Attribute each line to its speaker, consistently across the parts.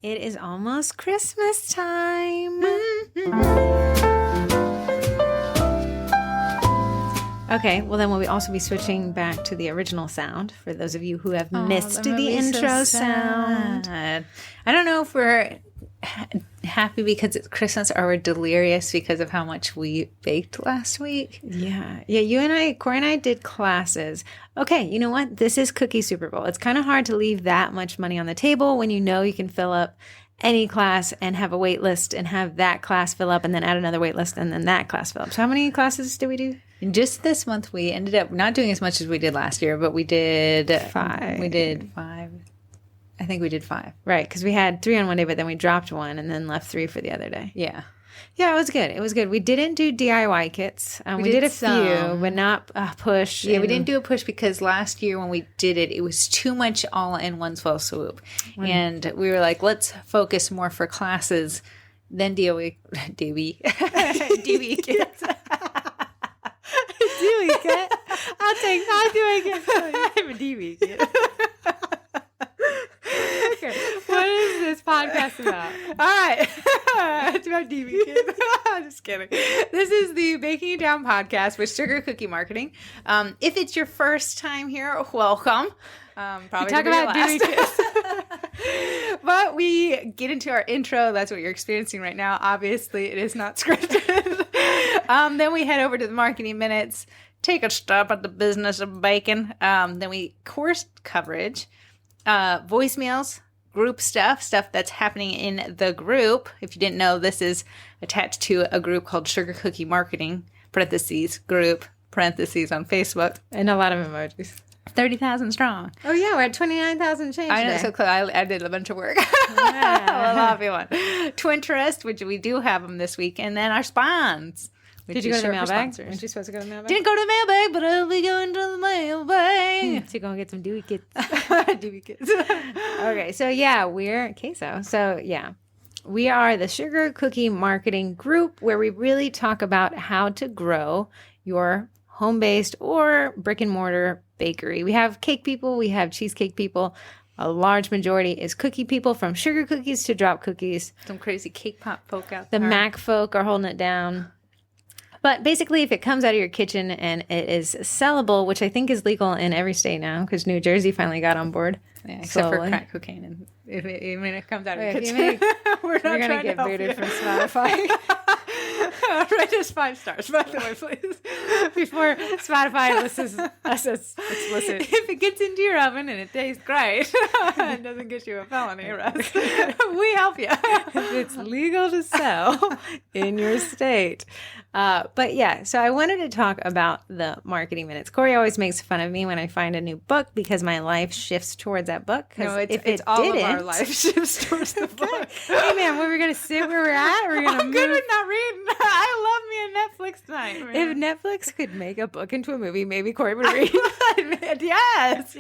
Speaker 1: It is almost Christmas time. Okay, well then we'll also be switching back to the original sound for those of you who have missed the intro sound.
Speaker 2: I don't know if we're happy because it's Christmas or we're delirious because of how much we baked last week.
Speaker 1: Yeah, Corey and I did classes. Okay, you know what? This is Cookie Super Bowl. It's kind of hard to leave that much money on the table when you know you can fill up any class and have a wait list and have that class fill up and then add another wait list and then that class fill up. So how many classes did we do?
Speaker 2: And just this month, we ended up not doing as much as we did last year, but we did
Speaker 1: 5.
Speaker 2: We did 5. I think we did 5.
Speaker 1: Right, because we had 3 on one day, but then we dropped 1 and then left 3 for the other day.
Speaker 2: Yeah.
Speaker 1: Yeah, it was good. It was good. We didn't do DIY kits. We did a few, but not a push.
Speaker 2: Yeah, we didn't do a push because last year when we did it, it was too much all in one fell swoop. And we were like, let's focus more for classes than DIY kits.
Speaker 1: DIY kit? I'll do a kit.
Speaker 2: I'm a DIY kit.
Speaker 1: Okay. What is this podcast about?
Speaker 2: All right. It's about DB Kids. Just kidding. This is the Baking It Down podcast with Sugar Cookie Marketing. If it's your first time here, welcome. Probably
Speaker 1: we talk about DB Kids.
Speaker 2: But we get into our intro. That's what you're experiencing right now. Obviously, it is not scripted. Then we head over to the marketing minutes, take a stop at the business of baking. Then we course coverage. Voicemails, group stuff that's happening in the group. If you didn't know, this is attached to a group called Sugar Cookie Marketing, group, on Facebook.
Speaker 1: And a lot of emojis.
Speaker 2: 30,000 strong.
Speaker 1: Oh, yeah, we're at 29,000 change.
Speaker 2: I know, so I did a bunch of work. Yeah. A lovely one. Twinterests, which we do have them this week, and then our spawns.
Speaker 1: Did you go to the mailbag? Weren't you supposed to go to the mailbag?
Speaker 2: Didn't go to the mailbag, but I'll be going to the mailbag.
Speaker 1: So you're going to get some Dewey Kits.
Speaker 2: Dewey Kits.
Speaker 1: Okay, so yeah, we're queso. So yeah, we are the Sugar Cookie Marketing Group where we really talk about how to grow your home-based or brick-and-mortar bakery. We have cake people. We have cheesecake people. A large majority is cookie people, from sugar cookies to drop cookies.
Speaker 2: Some crazy cake pop folk out there.
Speaker 1: The Mac folk are holding it down. But basically, if it comes out of your kitchen and it is sellable, which I think is legal in every state now, because New Jersey finally got on board.
Speaker 2: Yeah, except for crack cocaine. And if it comes out of your kitchen,
Speaker 1: we're going to get booted from Spotify.
Speaker 2: Rate us 5 stars, by the way, please.
Speaker 1: Before Spotify lists us as explicit.
Speaker 2: If it gets into your oven and it tastes great, and doesn't get you a felony arrest, we help you.
Speaker 1: If it's legal to sell in your state. But yeah, so I wanted to talk about the marketing minutes. Corey always makes fun of me when I find a new book because my life shifts towards that book.
Speaker 2: No, it's all of our life shifts towards the book.
Speaker 1: Hey man, we're going to sit where we're at. We're going to move.
Speaker 2: Good with not reading. I love me a Netflix tonight. Man.
Speaker 1: If Netflix could make a book into a movie, maybe Corey would read.
Speaker 2: Yes.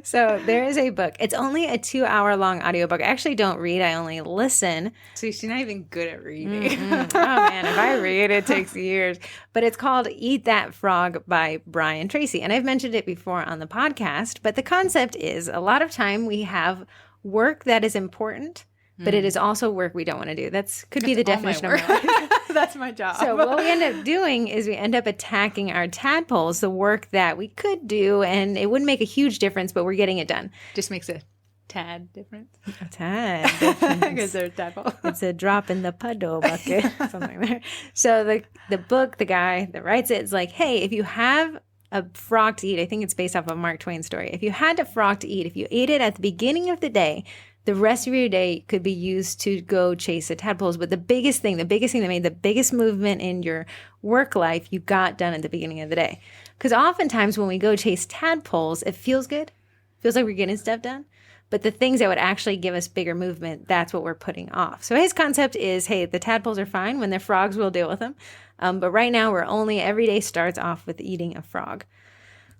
Speaker 1: So there is a book. It's only a 2-hour long audiobook. I actually don't read. I only listen.
Speaker 2: See, she's not even good at reading.
Speaker 1: Oh man, if I read, it takes years. But it's called Eat That Frog by Brian Tracy. And I've mentioned it before on the podcast. But the concept is a lot of time we have work that is important, but it is also work we don't want to do. Could be the definition of my life.
Speaker 2: That's my job.
Speaker 1: So what we end up doing is we end up attacking our tadpoles, the work that we could do, and it wouldn't make a huge difference, but we're getting it done.
Speaker 2: Just makes a tad difference.
Speaker 1: A tad difference.
Speaker 2: Because they're a tadpole.
Speaker 1: It's a drop in the puddle bucket, something there. So the book, the guy that writes it is like, hey, if you have a frog to eat, I think it's based off of Mark Twain's story. If you had a frog to eat, if you ate it at the beginning of the day, the rest of your day could be used to go chase the tadpoles. But the biggest thing that made the biggest movement in your work life, you got done at the beginning of the day. Because oftentimes when we go chase tadpoles, it feels good. It feels like we're getting stuff done. But the things that would actually give us bigger movement, that's what we're putting off. So his concept is, hey, the tadpoles are fine. When they're frogs, we'll deal with them. But right now, every day starts off with eating a frog.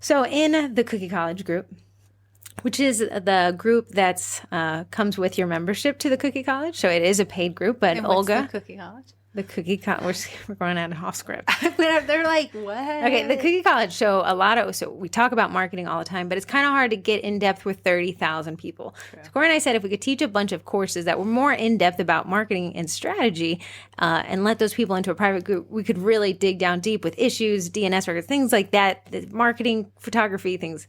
Speaker 1: So in the Cookie College group, which is the group that's comes with your membership to the Cookie College. So it is a paid group, but
Speaker 2: And what's
Speaker 1: Olga,
Speaker 2: the Cookie College?
Speaker 1: the Cookie College, we're going out of off script.
Speaker 2: They're like, what?
Speaker 1: Okay, the Cookie College show so we talk about marketing all the time, but it's kind of hard to get in depth with 30,000 people. True. So Corey and I said if we could teach a bunch of courses that were more in depth about marketing and strategy, and let those people into a private group, we could really dig down deep with issues, DNS records, things like that, the marketing, photography, things,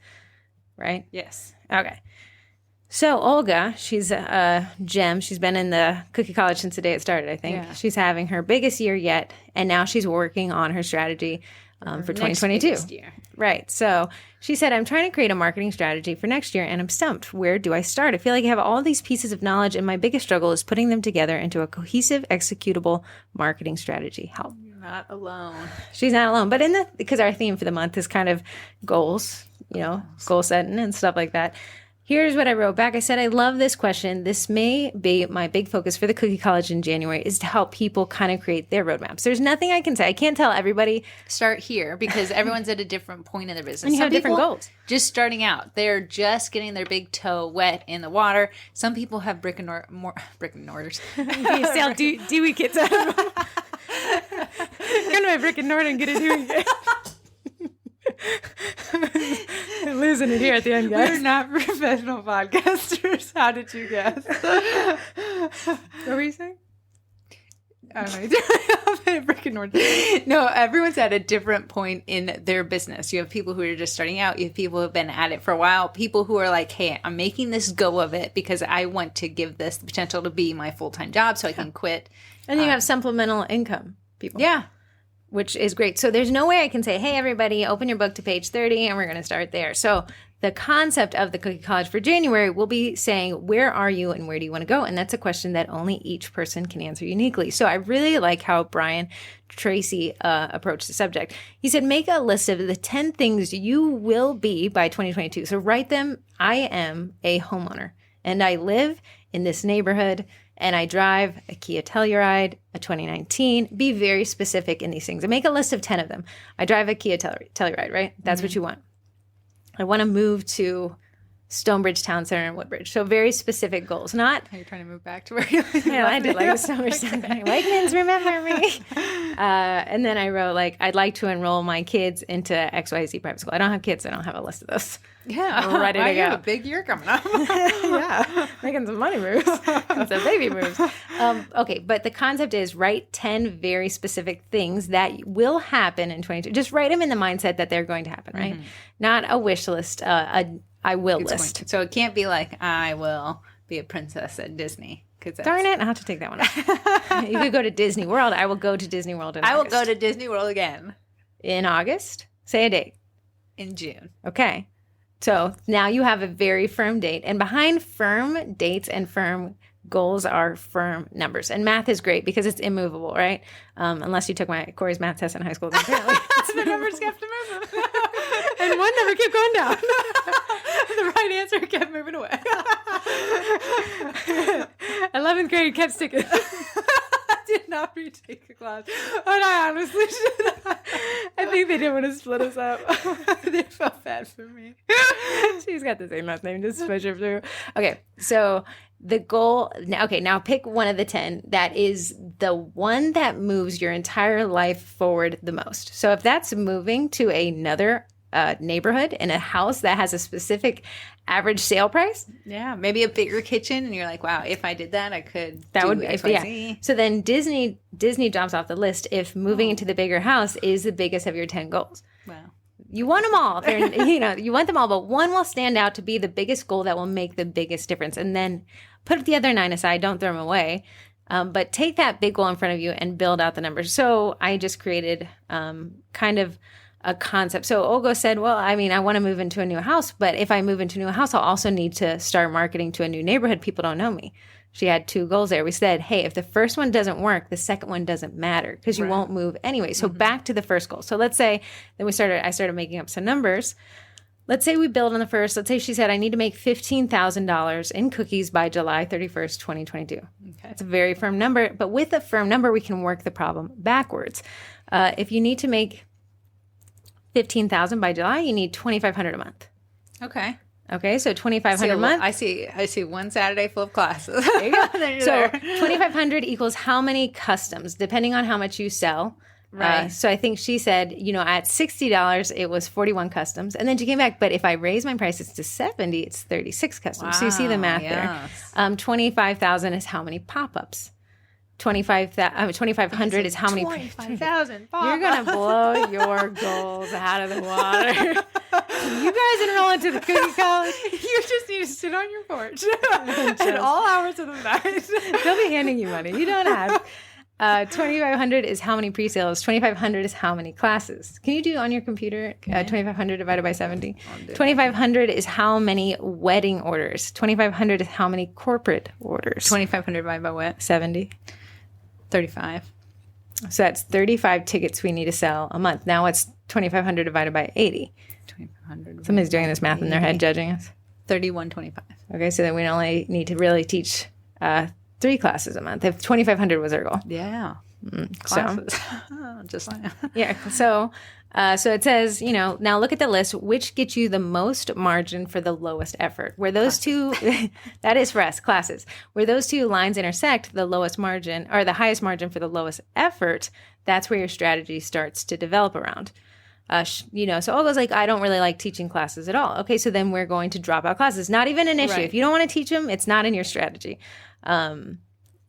Speaker 1: right?
Speaker 2: Yes.
Speaker 1: Okay. So Olga, she's a gem. She's been in the Cookie College since the day it started, I think. Yeah. She's having her biggest year yet, and now she's working on her strategy for 2022. Right. So she said, I'm trying to create a marketing strategy for next year, and I'm stumped. Where do I start? I feel like I have all these pieces of knowledge, and my biggest struggle is putting them together into a cohesive, executable marketing strategy. Help.
Speaker 2: You're not alone.
Speaker 1: She's not alone. But because our theme for the month is kind of goals, goal setting and stuff like that. Here's what I wrote back. I said, I love this question. This may be my big focus for the Cookie College in January, is to help people kind of create their roadmaps. There's nothing I can say. I can't tell everybody.
Speaker 2: Start here because everyone's at a different point in their business.
Speaker 1: And you have different goals.
Speaker 2: Just starting out. They're just getting their big toe wet in the water. Some people have brick and mortars.
Speaker 1: You sell Dewey kits out of them. Go to my brick and mortar and get a Dewey kit. I'm losing it here at the end, guys.
Speaker 2: We're not professional podcasters. How did you guess?
Speaker 1: What were you saying?
Speaker 2: I don't know. Brick and mortar. No, everyone's at a different point in their business. You have people who are just starting out. You have people who have been at it for a while. People who are like, hey, I'm making this go of it because I want to give this the potential to be my full-time job so I can quit.
Speaker 1: And you have supplemental income people.
Speaker 2: Yeah.
Speaker 1: Which is great. So there's no way I can say, hey, everybody, open your book to page 30 and we're going to start there. So the concept of the Cookie College for January will be saying, where are you and where do you want to go? And that's a question that only each person can answer uniquely. So I really like how Brian Tracy approached the subject. He said, make a list of the 10 things you will be by 2022. So write them. I am a homeowner and I live in this neighborhood. And I drive a Kia Telluride, a 2019. Be very specific in these things and make a list of 10 of them. I drive a Kia Telluride, right? That's what you want. I want to move to Stonebridge Town Center in Woodbridge. So very specific goals. Not.
Speaker 2: Are you trying to move back to where you live?
Speaker 1: Yeah, I did like the Stonebridge Town Center. Wegmans, remember me. And then I wrote, I'd like to enroll my kids into XYZ private school. I don't have kids. So I don't have a list of those.
Speaker 2: Yeah.
Speaker 1: I'm ready to go.
Speaker 2: You have a big year coming up.
Speaker 1: Yeah. Making some money moves. Some baby moves. Okay. But the concept is write 10 very specific things that will happen in 2022. Just write them in the mindset that they're going to happen, right? Mm-hmm. Not a wish list, I will list.
Speaker 2: So it can't be like, I will be a princess at Disney.
Speaker 1: Darn it, I'll have to take that one off. You could go to Disney World. I will go to Disney World in August.
Speaker 2: I will go to Disney World again.
Speaker 1: In August? Say a date.
Speaker 2: In June.
Speaker 1: Okay. So now you have a very firm date. And behind firm dates and firm goals are firm numbers. And math is great because it's immovable, right? Unless you took Corey's math test in high school. Apparently,
Speaker 2: the numbers kept moving.
Speaker 1: And one number kept going down.
Speaker 2: The right answer kept moving away.
Speaker 1: 11th grade kept sticking.
Speaker 2: I did not retake a class, but I honestly should.
Speaker 1: I think they didn't want to split us up.
Speaker 2: They felt bad for me.
Speaker 1: She's got the same last name, just push her through. Okay, so the goal, now pick one of the 10 that is the one that moves your entire life forward the most. So if that's moving to another neighborhood in a house that has a specific average sale price.
Speaker 2: Yeah, maybe a bigger kitchen, and you're like, wow, if I did that, I could do
Speaker 1: would be
Speaker 2: XYZ.
Speaker 1: Yeah. So then Disney drops off the list if moving into the bigger house is the biggest of your 10 goals.
Speaker 2: Wow.
Speaker 1: You want them all. You want them all, but one will stand out to be the biggest goal that will make the biggest difference. And then put the other 9 aside, don't throw them away. But take that big goal in front of you and build out the numbers. So I just created kind of a concept. So Olga said, well, I want to move into a new house, but if I move into a new house, I'll also need to start marketing to a new neighborhood. People don't know me. She had 2 goals there. We said, hey, if the first one doesn't work, the second one doesn't matter because you won't move anyway. So back to the first goal. So let's say then I started making up some numbers. Let's say we build on the first. Let's say she said, I need to make $15,000 in cookies by July 31st, 2022. Okay. It's a very firm number, but with a firm number, we can work the problem backwards. If you need to make $15,000 by July, you need $2,500 a month.
Speaker 2: Okay.
Speaker 1: Okay, so $2,500 a month.
Speaker 2: I see one Saturday full of classes.
Speaker 1: There you go. So $2,500 equals how many customs, depending on how much you sell.
Speaker 2: Right.
Speaker 1: So I think she said, at $60, it was 41 customs. And then she came back, but if I raise my prices to $70, it's 36 customs. So you see the math there. 25,000 is how many pop-ups. 2,500 is how many.
Speaker 2: 25,000.
Speaker 1: You're going to blow your goals out of the water. You guys enroll into the cookie college.
Speaker 2: You just need to sit on your porch at all hours of the night.
Speaker 1: They'll be handing you money. You don't have. 2,500 is how many pre-sales. 2,500 is how many classes. Can you do on your computer 2,500 divided by 70? 2,500 is how many wedding orders. 2,500 is how many corporate orders.
Speaker 2: 2,500 divided by what?
Speaker 1: 70.
Speaker 2: 35.
Speaker 1: So that's 35 tickets we need to sell a month. Now what's 2,500 divided by 80?
Speaker 2: 2,500.
Speaker 1: Somebody's doing this math in their head, judging us.
Speaker 2: 31.25.
Speaker 1: Okay, so then we only need to really teach 3 classes a month. If 2,500 was our goal.
Speaker 2: Yeah.
Speaker 1: Classes.
Speaker 2: So. Just like
Speaker 1: yeah. So it says, now look at the list. Which gets you the most margin for the lowest effort? Where those two, that is for us, classes. Where those two lines intersect, the lowest margin or the highest margin for the lowest effort, that's where your strategy starts to develop around. So Olga's like, I don't really like teaching classes at all. Okay, so then we're going to drop out classes. Not even an issue.
Speaker 2: Right.
Speaker 1: If you don't want to teach them, it's not in your strategy.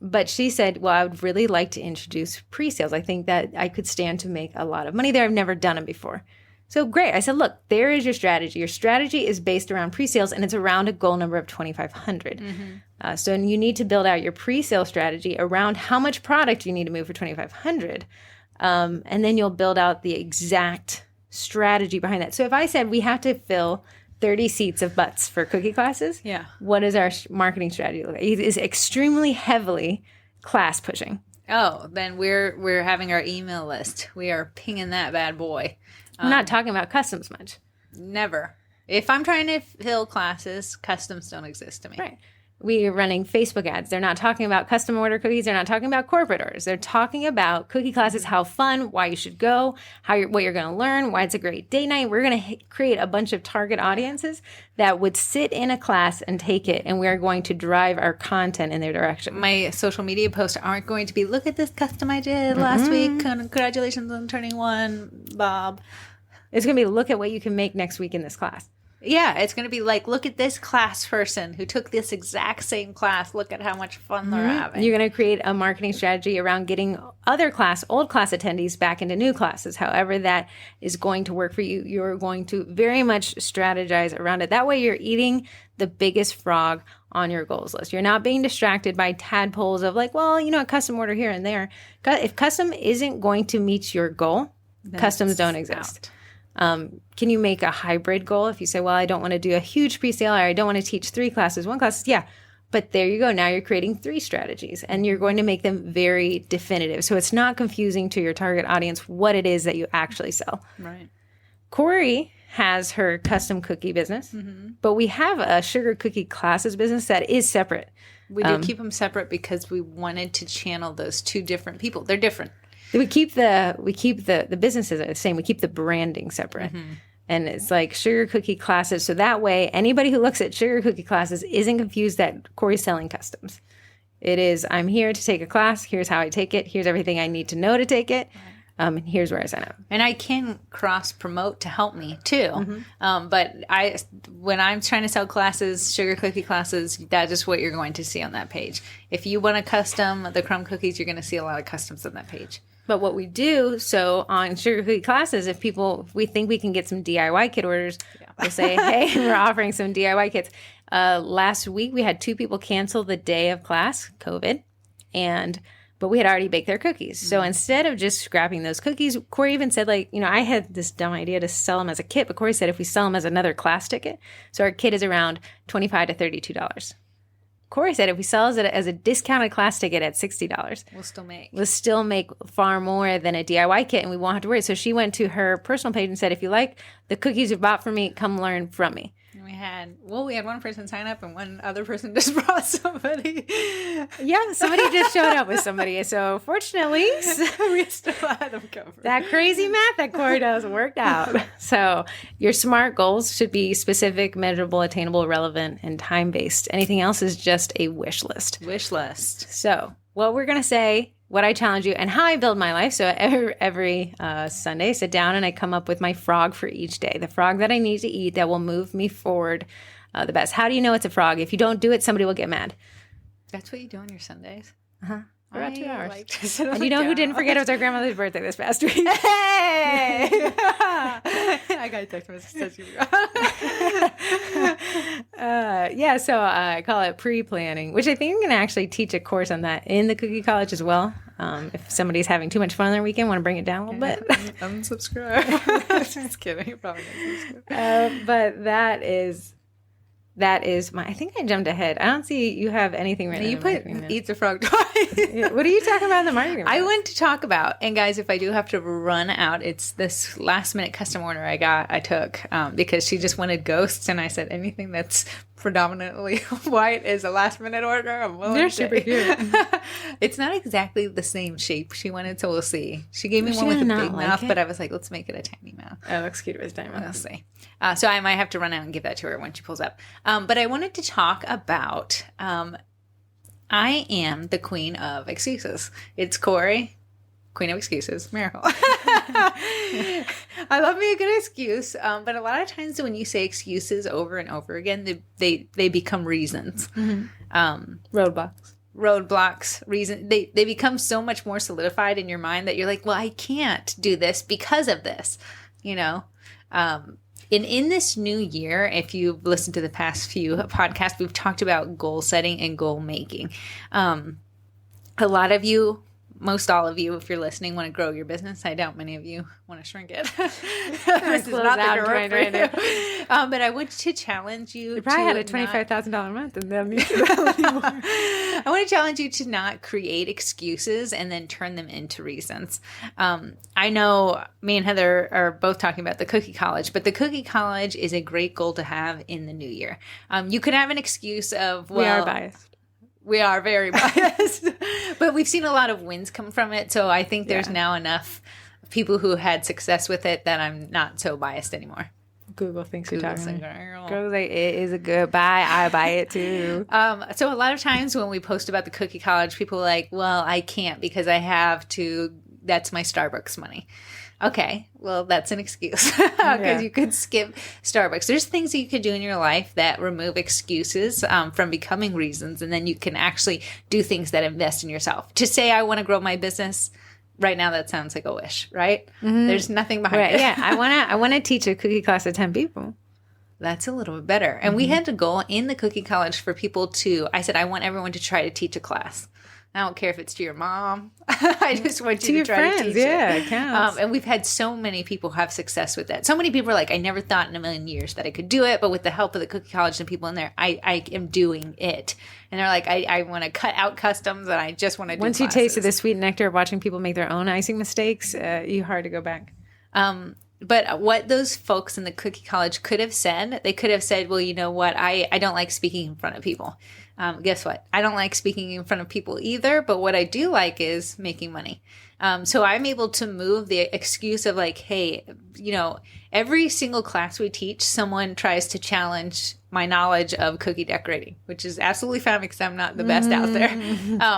Speaker 1: But she said, well, I would really like to introduce pre-sales. I think that I could stand to make a lot of money there. I've never done them before. So great. I said, look, there is your strategy. Your strategy is based around pre-sales, and it's around a goal number of 2,500. So you need to build out your pre-sale strategy around how much product you need to move for 2,500. And then you'll build out the exact strategy behind that. So if I said we have to fill 30 seats of butts for cookie classes.
Speaker 2: Yeah.
Speaker 1: What is our marketing strategy look like? It is extremely heavily class pushing.
Speaker 2: Oh, then we're having our email list. We are pinging that bad boy.
Speaker 1: I'm not talking about customs much.
Speaker 2: Never. If I'm trying to fill classes, customs don't exist to me.
Speaker 1: Right. We are running Facebook ads. They're not talking about custom order cookies. They're not talking about corporate orders. They're talking about cookie classes, how fun, why you should go, what you're going to learn, why it's a great date night. We're going to create a bunch of target audiences that would sit in a class and take it, and we're going to drive our content in their direction.
Speaker 2: My social media posts aren't going to be, look at this custom I did last week. Congratulations on turning 1, Bob.
Speaker 1: It's going to be, look at what you can make next week in this class.
Speaker 2: Yeah, it's going to be like, look at this class person who took this exact same class. Look at how much fun they're having.
Speaker 1: You're going to create a marketing strategy around getting old class attendees back into new classes. However that is going to work for you, you're going to very much strategize around it. That way you're eating the biggest frog on your goals list. You're not being distracted by tadpoles of like, well, a custom order here and there. If custom isn't going to meet your goal, then customs don't exist. Can you make a hybrid goal? If you say, well, I don't want to do a huge pre-sale, or I don't want to teach 3 classes, 1 class. Yeah, but there you go. Now you're creating 3 strategies, and you're going to make them very definitive. So it's not confusing to your target audience what it is that you actually sell.
Speaker 2: Right.
Speaker 1: Corey has her custom cookie business, but we have a sugar cookie classes business that is separate.
Speaker 2: We did keep them separate because we wanted to channel those 2 different people. They're different.
Speaker 1: We keep the businesses the same. We keep the branding separate. And it's like sugar cookie classes. So that way, anybody who looks at sugar cookie classes isn't confused that Corey's selling customs. It is, I'm here to take a class. Here's how I take it. Here's everything I need to know to take it. And here's where I sign up.
Speaker 2: And I can cross promote to help me too. But when I'm trying to sell classes, sugar cookie classes, that is what you're going to see on that page. If you want to custom the crumb cookies, you're going to see a lot of customs on that page.
Speaker 1: But what we do, so on sugar cookie classes, if we think we can get some DIY kit orders, we'll say, hey, we're offering some DIY kits. Last week, we had 2 people cancel the day of class, COVID, but we had already baked their cookies. So instead of just scrapping those cookies, Corey even said, I had this dumb idea to sell them as a kit, but Corey said if we sell them as another class ticket, so our kit is around $25 to $32. Corey said if we sell it as a discounted class ticket at $60, we'll still make far more than a DIY kit, and we won't have to worry. So she went to her personal page and said, if you like the cookies you bought from me, come learn from me.
Speaker 2: we had one person sign up and one other person just brought somebody.
Speaker 1: Yeah, somebody just showed up with somebody. So fortunately,
Speaker 2: we still had them covered.
Speaker 1: That crazy math that Corey does worked out. So your SMART goals should be specific, measurable, attainable, relevant, and time-based. Anything else is just a wish list.
Speaker 2: Wish list.
Speaker 1: So what we're going to say, what I challenge you, and how I build my life. So every Sunday, I sit down and I come up with my frog for each day. The frog that I need to eat that will move me forward the best. How do you know it's a frog? If you don't do it, somebody will get mad.
Speaker 2: That's what you do on your Sundays?
Speaker 1: Uh-huh. For about 2 hours.
Speaker 2: Like to sit
Speaker 1: and you know who didn't forget it was our grandmother's birthday this past week?
Speaker 2: Hey! I got a text message.
Speaker 1: So I call it pre-planning, which I think I'm going to actually teach a course on that in the Cookie College as well. If somebody's having too much fun on their weekend, want to bring it down a little bit.
Speaker 2: Unsubscribe. Just kidding. Probably not.
Speaker 1: But that is my. I think I jumped ahead. I don't see you have anything right now.
Speaker 2: You put eats a frog twice.
Speaker 1: What are you talking about in the marketing?
Speaker 2: I went to talk about, and guys, if I do have to run out, it's this last minute custom order I took because she just wanted ghosts, and I said anything that's predominantly white is a last minute order. I'm willing
Speaker 1: They're
Speaker 2: to
Speaker 1: super cute.
Speaker 2: It's not exactly the same shape she wanted, so we'll see. She gave me one with a big mouth, but I was like, let's make it a tiny mouth.
Speaker 1: Oh, it looks cute with a tiny mouth.
Speaker 2: We'll see. So I might have to run out and give that to her when she pulls up. But I wanted to talk about I am the queen of excuses. It's Corey, queen of excuses, Miracle. I love me a good excuse, but a lot of times when you say excuses over and over again, they become reasons.
Speaker 1: Roadblocks.
Speaker 2: Roadblocks, reason they become so much more solidified in your mind that you're like, well, I can't do this because of this, you know. And in this new year, if you've listened to the past few podcasts, we've talked about goal setting and goal making. A lot of you, most all of you, if you're listening, want to grow your business. I doubt many of you want to shrink it. This is not the right right now. But I want to challenge you.
Speaker 1: You probably had a $25,000 month, and then need to know anymore.
Speaker 2: I want to challenge you to not create excuses and then turn them into reasons. I know me and Heather are both talking about the Cookie College, but the Cookie College is a great goal to have in the new year. You could have an excuse of, well,
Speaker 1: we are biased.
Speaker 2: We are very biased, but we've seen a lot of wins come from it. So I think there's now enough people who had success with it that I'm not so biased anymore.
Speaker 1: Google thinks you're talking.
Speaker 2: Girl.
Speaker 1: Like, it is a good buy. I buy it too.
Speaker 2: So a lot of times when we post about the Cookie College, people are like, well, I can't because I have to, that's my Starbucks money. Okay, well, that's an excuse because you could skip Starbucks. There's things that you could do in your life that remove excuses from becoming reasons, and then you can actually do things that invest in yourself. To say I want to grow my business right now, that sounds like a wish, right? Mm-hmm. There's nothing behind it.
Speaker 1: Yeah, I want to teach a cookie class of 10 people.
Speaker 2: That's a little bit better. And we had a goal in the Cookie College for people to, I said, I want everyone to try to teach a class. I don't care if it's to your mom. I just want you to try to teach it.
Speaker 1: Yeah, it counts.
Speaker 2: And we've had so many people have success with that. So many people are like, I never thought in a million years that I could do it, but with the help of the Cookie College and people in there, I am doing it. And they're like, I want to cut out customs and I just want to do
Speaker 1: Once
Speaker 2: classes.
Speaker 1: You tasted the sweet nectar of watching people make their own icing mistakes, you're hard to go back.
Speaker 2: But what those folks in the Cookie College could have said, they could have said, well, you know what? I don't like speaking in front of people. Guess what? I don't like speaking in front of people either, but what I do like is making money. So I'm able to move the excuse of like, hey, you know, every single class we teach, someone tries to challenge my knowledge of cookie decorating, which is absolutely fine because I'm not the best out there.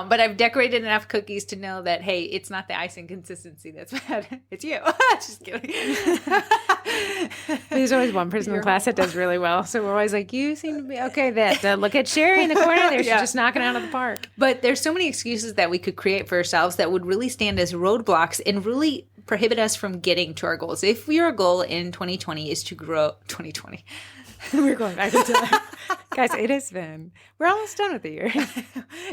Speaker 2: But I've decorated enough cookies to know that, hey, it's not the icing consistency that's bad. It's you. Just kidding.
Speaker 1: There's always one person in the class that does really well. So we're always like, you seem to be okay. That look at Sherry in the corner there. She's just knocking it out of the park.
Speaker 2: But there's so many excuses that we could create for ourselves that would really stand as roadblocks and really prohibit us from getting to our goals. If your goal in 2020 is to grow 2020.
Speaker 1: We're going back in time. Guys, it has been. We're almost done with the year.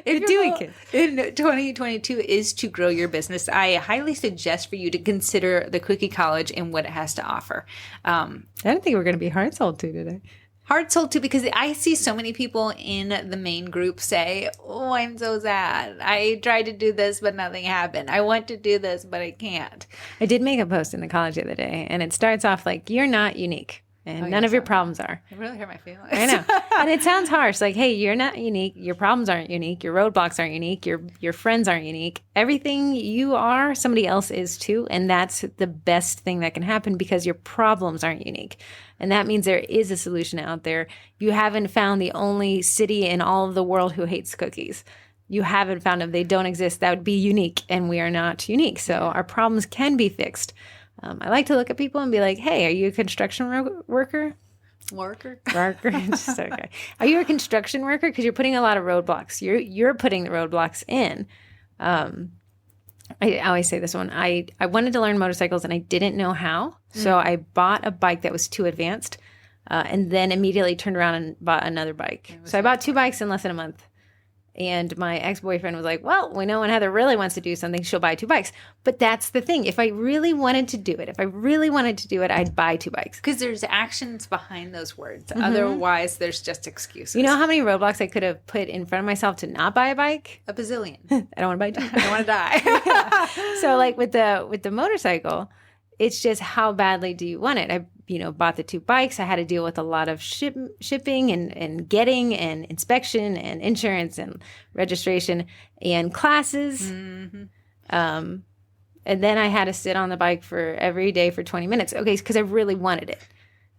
Speaker 2: If doing it in 2022 is to grow your business, I highly suggest for you to consider the Cookie College and what it has to offer.
Speaker 1: I didn't think we were going to be hard sold to today.
Speaker 2: Hard sold to because I see so many people in the main group say, oh, I'm so sad. I tried to do this, but nothing happened. I want to do this, but I can't.
Speaker 1: I did make a post in the college the other day, and it starts off like, you're not unique. And none of your problems are.
Speaker 2: It really hurt my feelings.
Speaker 1: I know. And it sounds harsh. Like, hey, you're not unique. Your problems aren't unique. Your roadblocks aren't unique. Your friends aren't unique. Everything you are, somebody else is too. And that's the best thing that can happen because your problems aren't unique. And that means there is a solution out there. You haven't found the only city in all of the world who hates cookies. You haven't found them. They don't exist. That would be unique. And we are not unique. So our problems can be fixed. I like to look at people and be like, hey, are you a construction worker?
Speaker 2: Worker.
Speaker 1: Just okay. Are you a construction worker? Because you're putting a lot of roadblocks. You're putting the roadblocks in. I always say this one. I wanted to learn motorcycles and I didn't know how. So I bought a bike that was too advanced and then immediately turned around and bought another bike. So I bought 2 bikes in less than a month. And my ex-boyfriend was like, well, we know when Heather really wants to do something, she'll buy 2 bikes. But that's the thing. If I really wanted to do it, I'd buy 2 bikes.
Speaker 2: Because there's actions behind those words. Otherwise, there's just excuses.
Speaker 1: You know how many roadblocks I could have put in front of myself to not buy a bike?
Speaker 2: A bazillion.
Speaker 1: I don't want to buy 2.
Speaker 2: I don't want to die.
Speaker 1: Yeah. So like with the motorcycle, it's just how badly do you want it? I bought the 2 bikes. I had to deal with a lot of shipping and getting and inspection and insurance and registration and classes. Mm-hmm. And then I had to sit on the bike for every day for 20 minutes. Okay, because I really wanted it.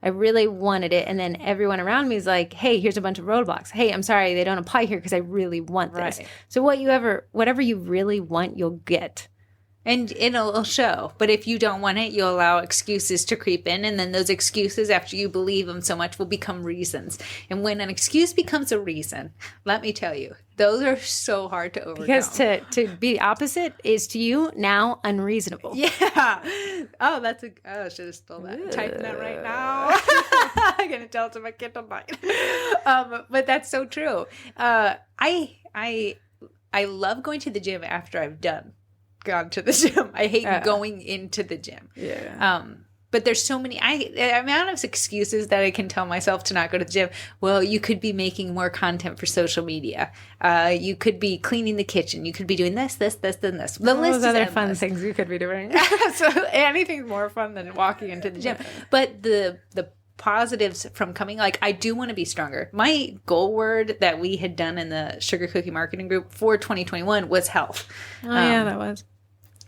Speaker 1: And then everyone around me is like, hey, here's a bunch of roadblocks. Hey, I'm sorry, they don't apply here because I really want this. Right. So whatever you really want, you'll get.
Speaker 2: And it'll show. But if you don't want it, you'll allow excuses to creep in. And then those excuses, after you believe them so much, will become reasons. And when an excuse becomes a reason, let me tell you, those are so hard to overcome.
Speaker 1: Because to be opposite is to you now unreasonable.
Speaker 2: Yeah. Oh, I should have stole that. I'm typing that right now. I'm going to tell it to my kid tonight. But that's so true. I love going to the gym after I've gone to the gym. I hate going into the gym.
Speaker 1: Yeah.
Speaker 2: But there's so many, the amount of excuses that I can tell myself to not go to the gym. Well, you could be making more content for social media. You could be cleaning the kitchen. You could be doing this, and this. The list
Speaker 1: is other fun things you could be doing.
Speaker 2: So anything's more fun than walking into the gym. But the positives from coming, like I do want to be stronger. My goal word that we had done in the Sugar Cookie Marketing Group for 2021 was health.
Speaker 1: Oh yeah, that was.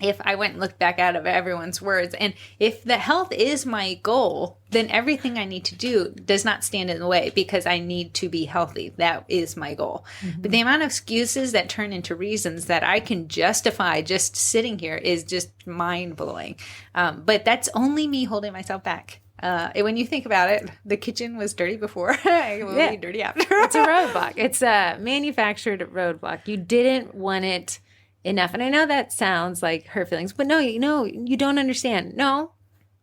Speaker 2: If I went and looked back out of everyone's words, and if the health is my goal, then everything I need to do does not stand in the way because I need to be healthy. That is my goal. Mm-hmm. But the amount of excuses that turn into reasons that I can justify just sitting here is just mind-blowing. But that's only me holding myself back. When you think about it, the kitchen was dirty before. It will be dirty after.
Speaker 1: It's a roadblock. It's a manufactured roadblock. You didn't want it enough. And I know that sounds like hurt feelings, but no, you don't understand. No,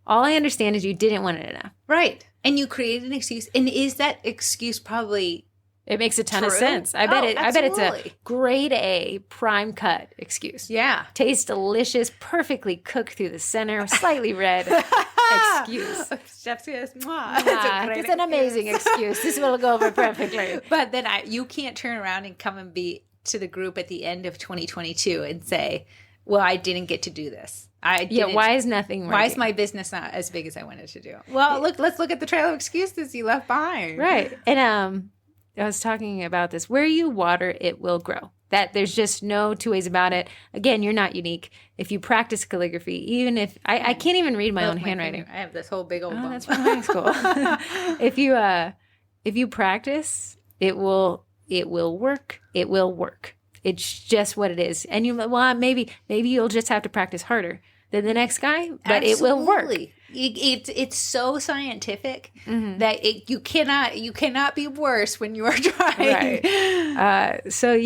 Speaker 1: all I understand is you didn't want it enough.
Speaker 2: Right. And you created an excuse. And is that excuse probably
Speaker 1: It makes a ton of sense. I bet it's a grade A prime cut excuse.
Speaker 2: Yeah.
Speaker 1: Tastes delicious, perfectly cooked through the center, slightly red excuse.
Speaker 2: Chef's kiss.
Speaker 1: It's an amazing excuse. This will go over perfectly.
Speaker 2: But then you can't turn around and come and be to the group at the end of 2022 and say, well, I didn't get to do this.
Speaker 1: Why is nothing working?
Speaker 2: Why is my business not as big as I wanted to do? Well, let's look at the trail of excuses you left behind.
Speaker 1: Right. And I was talking about this. Where you water, it will grow. That there's just no 2 ways about it. Again, you're not unique. If you practice calligraphy, even if I can't even read my own handwriting.
Speaker 2: I have this whole big old bump.
Speaker 1: That's from high school. If you practice, it will work. It will work. It's just what it is. And maybe you'll just have to practice harder than the next guy, but
Speaker 2: Absolutely.
Speaker 1: It will work.
Speaker 2: It's so scientific that you cannot be worse when you are trying.
Speaker 1: Right. So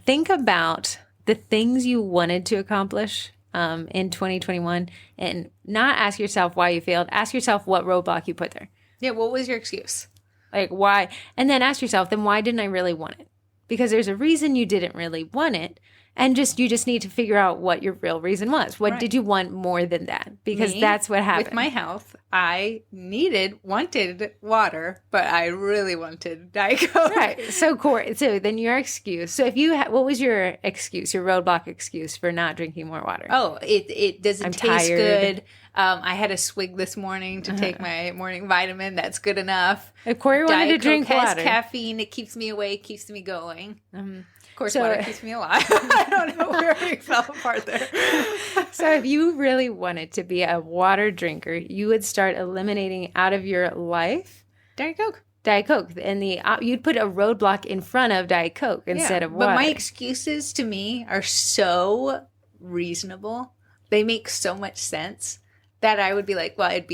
Speaker 1: think about the things you wanted to accomplish in 2021, and not ask yourself why you failed. Ask yourself what roadblock you put there.
Speaker 2: Yeah. What was your excuse?
Speaker 1: Like why? And then ask yourself, then why didn't I really want it? Because there's a reason you didn't really want it. And you just need to figure out what your real reason was. What
Speaker 2: Right.
Speaker 1: did you want more than that? Because that's what happened.
Speaker 2: With my health, I wanted water, but I really wanted Diet Coke.
Speaker 1: Right. So, Corey, so then your excuse. So if you what was your excuse, your roadblock excuse for not drinking more water?
Speaker 2: Oh, it doesn't
Speaker 1: I'm
Speaker 2: taste
Speaker 1: tired.
Speaker 2: good. I had a swig this morning to take my morning vitamin. That's good enough.
Speaker 1: If Corey wanted
Speaker 2: Diet
Speaker 1: to drink
Speaker 2: Coke has
Speaker 1: water.
Speaker 2: caffeine. It keeps me awake, keeps me going. Of course,
Speaker 1: So-
Speaker 2: water keeps me alive. I don't know where we fell apart there.
Speaker 1: So if you really wanted to be a water drinker, you would start eliminating out of your life
Speaker 2: Diet Coke.
Speaker 1: Diet Coke, and you'd put a roadblock in front of Diet Coke instead of water.
Speaker 2: But my excuses to me are so reasonable. They make so much sense that I would be like, well, I'd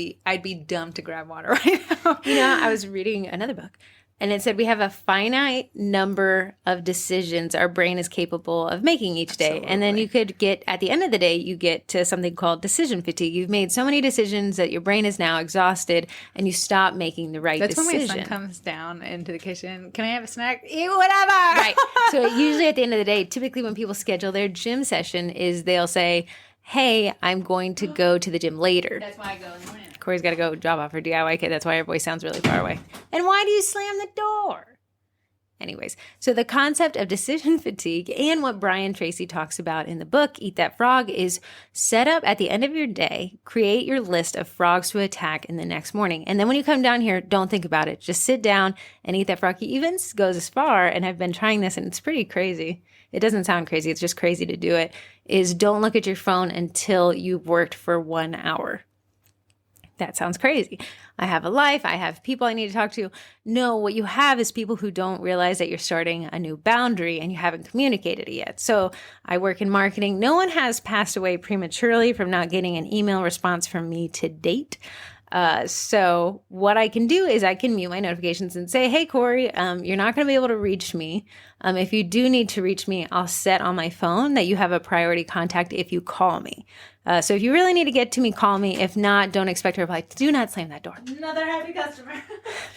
Speaker 2: be dumb to grab water right now.
Speaker 1: I was reading another book, and it said we have a finite number of decisions our brain is capable of making each day. And then you could get, at the end of the day, you get to something called decision fatigue. You've made so many decisions that your brain is now exhausted, and you stop making the right decision.
Speaker 2: That's when my son comes down into the kitchen. Can I have a snack? Eat whatever.
Speaker 1: Right. So usually at the end of the day, typically when people schedule their gym session is they'll say, hey, I'm going to go to the gym later.
Speaker 2: That's why I go in the morning.
Speaker 1: Corey's got to go job off her DIY kit. That's why her voice sounds really far away. And why do you slam the door? Anyways, so the concept of decision fatigue and what Brian Tracy talks about in the book, Eat That Frog, is set up at the end of your day, create your list of frogs to attack in the next morning. And then when you come down here, don't think about it. Just sit down and eat that frog. He even goes as far, and I've been trying this, and it's pretty crazy. It doesn't sound crazy. It's just crazy to do it, is don't look at your phone until you've worked for 1 hour. That sounds crazy. I have a life. I have people I need to talk to. No, what you have is people who don't realize that you're starting a new boundary and you haven't communicated it yet. So I work in marketing. No one has passed away prematurely from not getting an email response from me to date. So what I can do is I can mute my notifications and say, hey, Corey, you're not going to be able to reach me. If you do need to reach me, I'll set on my phone that you have a priority contact if you call me. So if you really need to get to me, call me. If not, don't expect a reply. Do not slam that door.
Speaker 2: Another happy customer.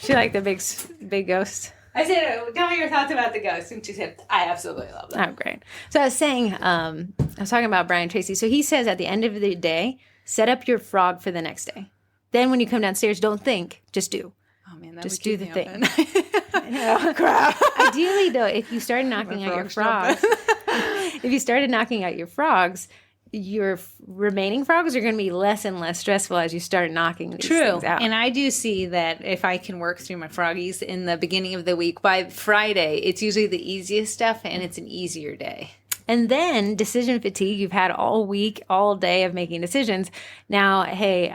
Speaker 1: She liked the big ghost.
Speaker 2: I said, tell me your thoughts about the ghost. And she said, I absolutely love that.
Speaker 1: Oh, great. So I was saying, I was talking about Brian Tracy. So he says at the end of the day, set up your frog for the next day. Then when you come downstairs, don't think, just do.
Speaker 2: Oh, man, that
Speaker 1: Just
Speaker 2: would
Speaker 1: do
Speaker 2: keep
Speaker 1: the
Speaker 2: me
Speaker 1: thing.
Speaker 2: open. Oh, crap.
Speaker 1: Ideally, though, if you started knocking out your frogs, your remaining frogs are going to be less and less stressful as you start knocking these things out.
Speaker 2: And I do see that if I can work through my froggies in the beginning of the week, by Friday, it's usually the easiest stuff and it's an easier day.
Speaker 1: And then decision fatigue, you've had all week, all day of making decisions. Now, hey,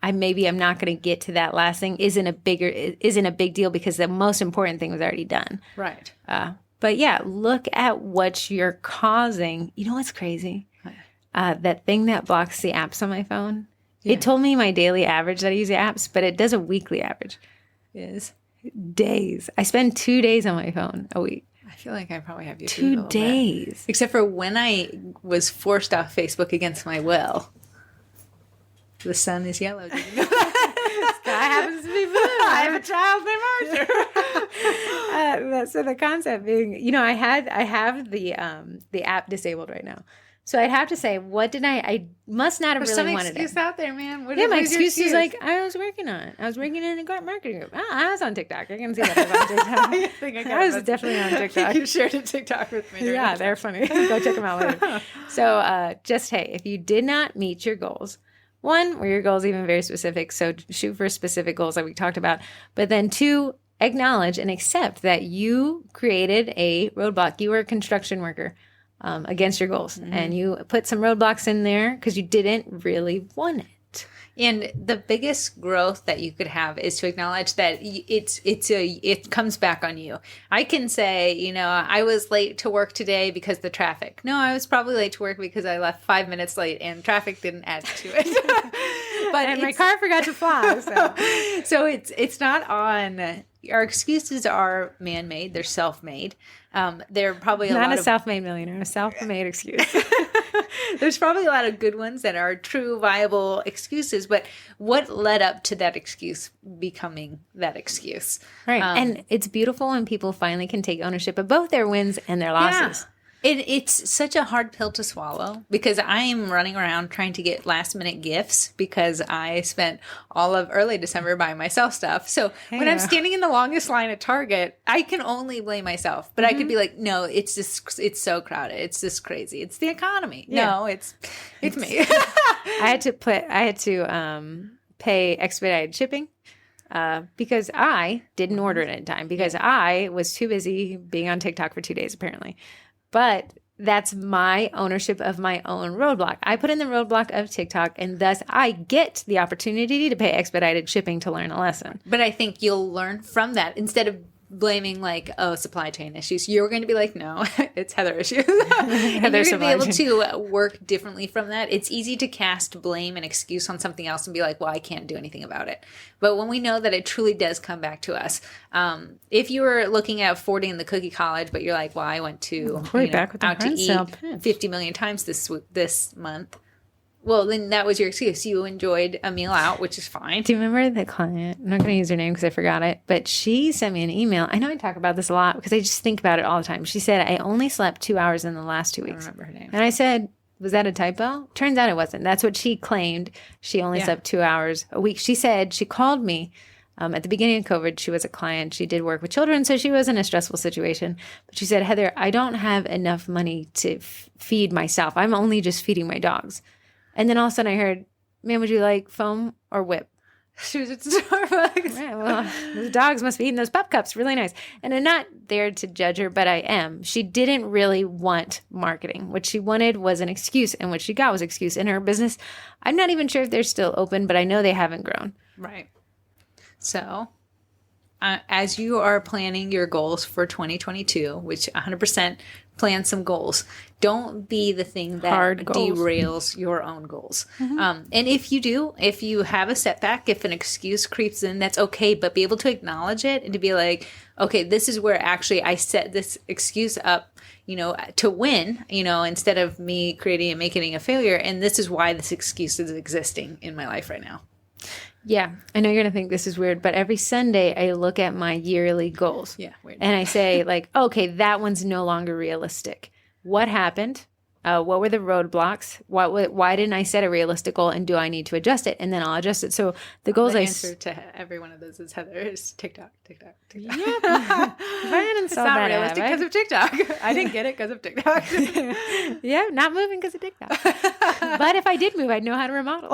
Speaker 1: I'm not going to get to that last thing isn't a big deal because the most important thing was already done.
Speaker 2: Right.
Speaker 1: But yeah, look at what you're causing. You know what's crazy? That thing that blocks the apps on my phone. Yeah. It told me my daily average that I use the apps, but it does a weekly average.
Speaker 2: Is
Speaker 1: days. I spend 2 days on my phone a week.
Speaker 2: I feel like I probably have you
Speaker 1: 2 days.
Speaker 2: Except for when I was forced off Facebook against my will. The sun is yellow. Did you know that?
Speaker 1: Sky happens to be blue.
Speaker 2: I have a child named Arthur.
Speaker 1: So the concept being, I have the app disabled right now. So I'd have to say, I must not have
Speaker 2: There's
Speaker 1: really
Speaker 2: some
Speaker 1: wanted
Speaker 2: excuse
Speaker 1: it.
Speaker 2: out there, man.
Speaker 1: My excuse is like, I was working on it. I was working in a marketing group. I was on TikTok. I can see that I was on TikTok. I was definitely on TikTok.
Speaker 2: You shared a TikTok with me.
Speaker 1: Yeah, they're funny. Go check them out later. So just, hey, if you did not meet your goals, one, were your goals even very specific? So shoot for specific goals that we talked about. But then two, acknowledge and accept that you created a roadblock. You were a construction worker. Against your goals. Mm-hmm. And you put some roadblocks in there because you didn't really want it.
Speaker 2: And the biggest growth that you could have is to acknowledge that it comes back on you. I can say, I was late to work today because of the traffic. No, I was probably late to work because I left 5 minutes late and traffic didn't add to it.
Speaker 1: But my car forgot to fly.
Speaker 2: So it's not on. Our excuses are man-made. They're self-made. They're probably
Speaker 1: not a self-made millionaire, a self-made excuse.
Speaker 2: There's probably a lot of good ones that are true, viable excuses. But what led up to that excuse becoming that excuse?
Speaker 1: Right. And it's beautiful when people finally can take ownership of both their wins and their losses.
Speaker 2: It's such a hard pill to swallow because I am running around trying to get last minute gifts because I spent all of early December buying myself stuff. So when I'm standing in the longest line at Target, I can only blame myself. But I could be like, no, it's so crowded. It's just crazy. It's the economy. Yeah. No, it's me.
Speaker 1: I had to pay expedited shipping. Because I didn't order it in time because I was too busy being on TikTok for 2 days, apparently. But that's my ownership of my own roadblock. I put in the roadblock of TikTok, and thus I get the opportunity to pay expedited shipping to learn a lesson.
Speaker 2: But I think you'll learn from that instead of blaming like, oh, supply chain issues. You're going to be like, no, it's Heather issues. And you're going to be able to work differently from that. It's easy to cast blame and excuse on something else and be like, well, I can't do anything about it. But when we know that it truly does come back to us, if you were looking at affording the cookie college, but you're like, well, I went to out to eat 50 million times this month. Well, then that was your excuse. You enjoyed a meal out, which is fine.
Speaker 1: Do you remember the client? I'm not going to use her name because I forgot it, but she sent me an email. I know I talk about this a lot because I just think about it all the time. She said, I only slept 2 hours in the last 2 weeks.
Speaker 2: I don't remember her name.
Speaker 1: And I said, was that a typo? Turns out it wasn't. That's what she claimed. She only slept 2 hours a week. She said she called me at the beginning of COVID. She was a client. She did work with children, so she was in a stressful situation. But she said, Heather, I don't have enough money to feed myself. I'm only just feeding my dogs. And then all of a sudden I heard, ma'am, would you like foam or whip?
Speaker 2: She was at Starbucks.
Speaker 1: Yeah, well, the dogs must be eating those pup cups. Really nice. And I'm not there to judge her, but I am. She didn't really want marketing. What she wanted was an excuse, and what she got was excuse. In her business, I'm not even sure if they're still open, but I know they haven't grown.
Speaker 2: Right. So as you are planning your goals for 2022, which 100% plan some goals, don't be the thing that derails your own goals. And if you have a setback, if an excuse creeps in, that's okay, but be able to acknowledge it and to be like, okay, this is where actually I set this excuse up, to win, instead of me creating and making it a failure. And this is why this excuse is existing in my life right now.
Speaker 1: Yeah, I know you're going to think this is weird, but every Sunday I look at my yearly goals.
Speaker 2: Yeah, weird.
Speaker 1: And I say like, okay, that one's no longer realistic. What happened? What were the roadblocks? Why didn't I set a realistic goal, and do I need to adjust it? And then I'll adjust it. So the goals
Speaker 2: the answer to every one of those is Heather is TikTok.
Speaker 1: Yeah. It's
Speaker 2: not realistic because of TikTok. I didn't get it because of TikTok.
Speaker 1: Yeah, not moving because of TikTok. But if I did move, I'd know how to remodel.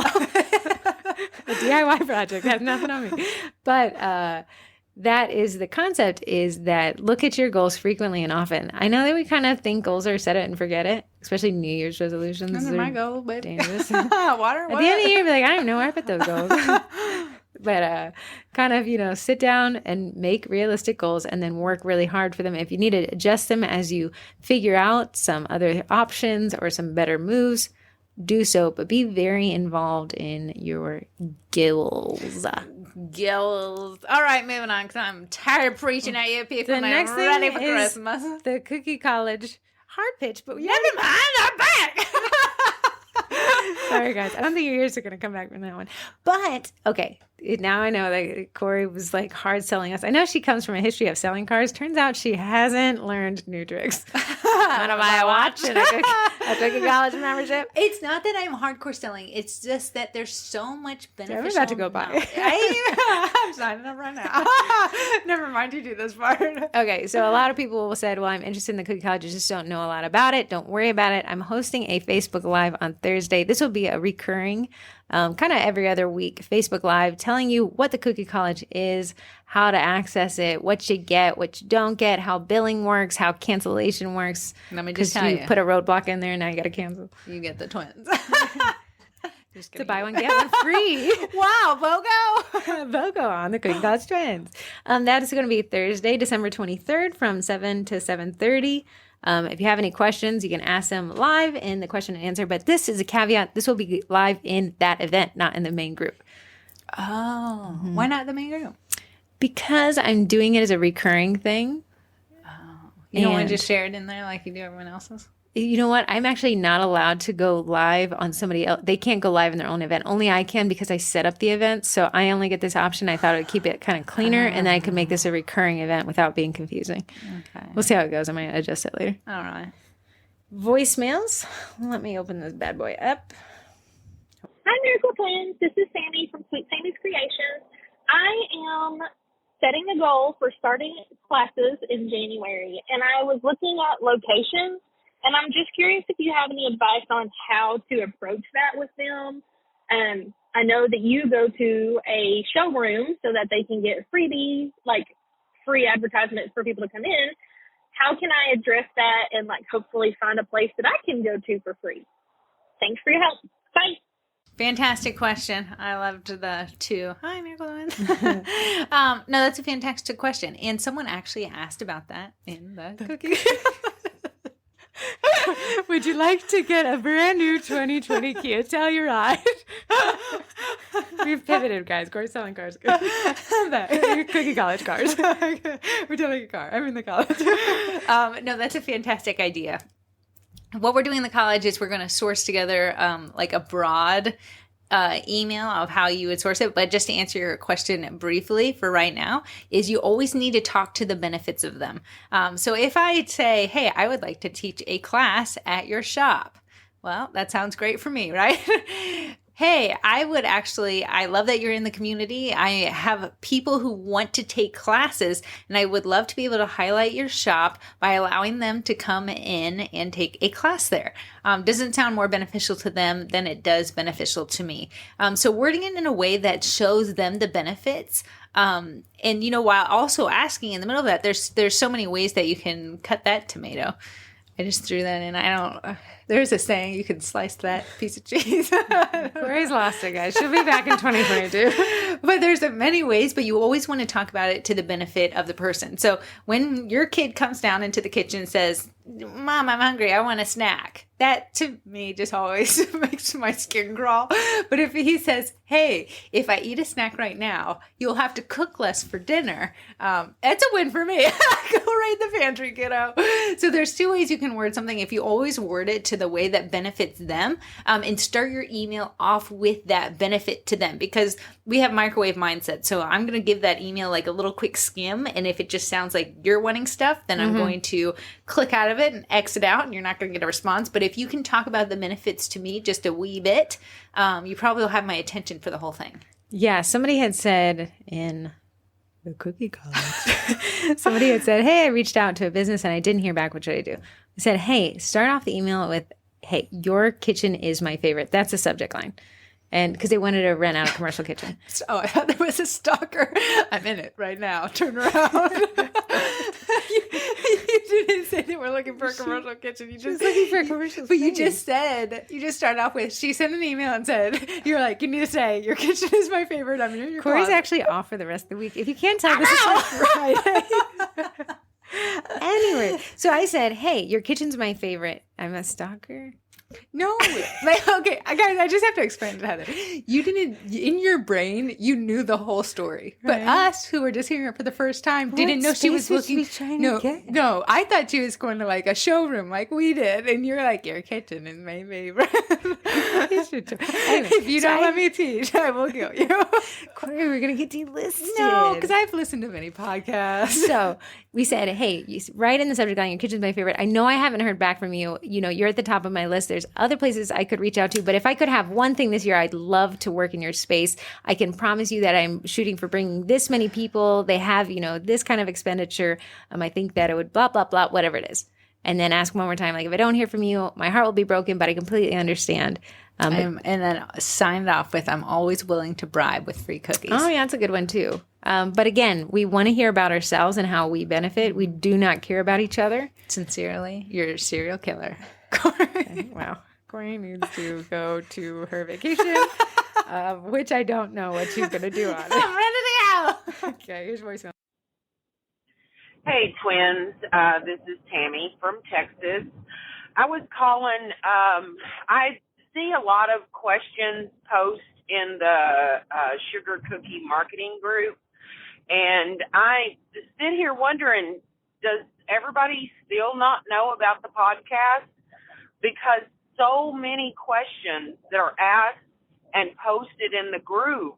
Speaker 1: A DIY project has nothing on me. But that is the concept, is that look at your goals frequently and often. I know that we kind of think goals are set it and forget it, especially New Year's resolutions.
Speaker 2: Those are my goal, but
Speaker 1: dangerous.
Speaker 2: Water.
Speaker 1: At the end of the year, be like, I don't even know where I put those goals. But kind of, sit down and make realistic goals and then work really hard for them. If you need to adjust them as you figure out some other options or some better moves, do so, but be very involved in your goals.
Speaker 2: All right, moving on, because I'm tired of preaching at you people.
Speaker 1: The next thing
Speaker 2: ready for
Speaker 1: is
Speaker 2: Christmas.
Speaker 1: The Cookie College hard pitch, but
Speaker 2: never mind, I'm back.
Speaker 1: Sorry, guys. I don't think your ears are going to come back from that one. But, okay, now I know that Corey was like hard selling us. I know she comes from a history of selling cars. Turns out she hasn't learned new tricks. Want to buy a watch and a Cookie College membership?
Speaker 2: It's not that I'm hardcore selling. It's just that there's so much beneficial.
Speaker 1: I'm about to go buy.
Speaker 2: I'm signing up right now. Never mind, you do this part.
Speaker 1: Okay, so a lot of people said, well, I'm interested in the Cookie College. I just don't know a lot about it. Don't worry about it. I'm hosting a Facebook Live on Thursday. This will be a recurring, kind of every other week, Facebook Live, telling you what the Cookie College is, how to access it, what you get, what you don't get, how billing works, how cancellation works.
Speaker 2: Let me just tell you.
Speaker 1: Put a roadblock in there and now you got to cancel.
Speaker 2: You get the twins.
Speaker 1: To buy one, get one free.
Speaker 2: Wow, BOGO.
Speaker 1: BOGO on the Cookie College Twins. That is going to be Thursday, December 23rd from 7 to 7:30. If you have any questions, you can ask them live in the question and answer. But this is a caveat. This will be live in that event, not in the main group.
Speaker 2: Oh. Mm-hmm. Why not the main group?
Speaker 1: Because I'm doing it as a recurring thing.
Speaker 2: Oh. You don't want to just share it in there like you do everyone else's?
Speaker 1: You know what? I'm actually not allowed to go live on somebody else. They can't go live in their own event. Only I can, because I set up the event. So I only get this option. I thought it would keep it kind of cleaner, and then I could make this a recurring event without being confusing.
Speaker 2: Okay.
Speaker 1: We'll see how it goes. I might adjust it later.
Speaker 2: All right.
Speaker 1: voicemails. Let me open this bad boy up.
Speaker 3: Hi, Miracle Twins. This is Sammy from Sweet Sammy's Creations. I am setting the goal for starting classes in January, and I was looking at locations, and I'm just curious if you have any advice on how to approach that with them. I know that you go to a showroom so that they can get freebies, like free advertisements for people to come in. How can I address that and hopefully find a place that I can go to for free? Thanks for your help. Bye.
Speaker 2: Fantastic question. I loved the two. Hi, Miracle Twins. No, that's a fantastic question. And someone actually asked about that in the cookie.
Speaker 1: Would you like to get a brand new 2020 Kia Telluride? We've pivoted, guys. We're selling cars. Cookie college cars.
Speaker 2: We're doing a car. I'm in the college. No, that's a fantastic idea. What we're doing in the college is we're going to source together a broad email of how you would source it. But just to answer your question briefly for right now is you always need to talk to the benefits of them. So if I say, hey, I would like to teach a class at your shop. Well, that sounds great for me, right? Hey, I love that you're in the community. I have people who want to take classes, and I would love to be able to highlight your shop by allowing them to come in and take a class there. Doesn't sound more beneficial to them than it does beneficial to me. So wording it in a way that shows them the benefits. And while also asking in the middle of that, there's so many ways that you can cut that tomato. I just threw that in. There's a saying, you can slice that piece of cheese.
Speaker 1: Corey's lost it, guys. She'll be back in 2022.
Speaker 2: But there's many ways, but you always want to talk about it to the benefit of the person. So when your kid comes down into the kitchen and says, Mom, I'm hungry, I want a snack. That to me just always makes my skin crawl. But if he says, hey, if I eat a snack right now, you'll have to cook less for dinner. That's a win for me. Go right in the pantry, kiddo. So there's two ways you can word something. If you always word it to the way that benefits them, and start your email off with that benefit to them, because we have microwave mindset. So I'm going to give that email a little quick skim. And if it just sounds like you're wanting stuff, then I'm going to click out of it and exit out, and you're not going to get a response. But if you can talk about the benefits to me just a wee bit, you probably will have my attention for the whole thing.
Speaker 1: Yeah, somebody had said in the cookie college, somebody had said, hey, I reached out to a business and I didn't hear back. What should I do? I said, hey, start off the email with, hey, your kitchen is my favorite. That's the subject line. And because they wanted to rent out a commercial kitchen.
Speaker 2: Oh, I thought there was a stalker. I'm in it right now. Turn around. You didn't say that we're looking for a commercial kitchen. You just
Speaker 1: looking for a commercial.
Speaker 2: But you just started off with, she sent an email and said, you're like, you need to say, your kitchen is my favorite. I'm in your
Speaker 1: Corey's
Speaker 2: closet.
Speaker 1: Actually off for the rest of the week. If you can't tell, this is Friday. Anyway, so I said, hey, your kitchen's my favorite. I'm a stalker.
Speaker 2: No, okay, guys, I just have to explain to Heather. You didn't, in your brain, you knew the whole story. But us, who were just hearing it for the first time, didn't know she was looking. No, I thought she was going to a showroom like we did. And you're like, your kitchen is my favorite. Anyway, if you don't let me teach, I will kill you.
Speaker 1: Corey, we're going to get delisted.
Speaker 2: No, because I've listened to many podcasts.
Speaker 1: So we said, hey, you write in the subject line, your kitchen's my favorite. I know I haven't heard back from you. You're at the top of my list. There's other places I could reach out to, but if I could have one thing this year, I'd love to work in your space. I can promise you that I'm shooting for bringing this many people. They have, this kind of expenditure. I think that it would blah, blah, blah, whatever it is. And then ask one more time, if I don't hear from you, my heart will be broken, but I completely understand.
Speaker 2: And then sign it off with, I'm always willing to bribe with free cookies.
Speaker 1: Oh, yeah, that's a good one too. But again, we want to hear about ourselves and how we benefit. We do not care about each other.
Speaker 2: Sincerely, you're a serial killer.
Speaker 1: Okay, wow. Corey needs to go to her vacation, which I don't know what she's going to do on it.
Speaker 2: I'm ready to go.
Speaker 1: Okay, here's voicemail.
Speaker 4: Hey, twins. This is Tammy from Texas. I was calling. I see a lot of questions post in the sugar cookie marketing group, and I sit here wondering, does everybody still not know about the podcast? Because so many questions that are asked and posted in the group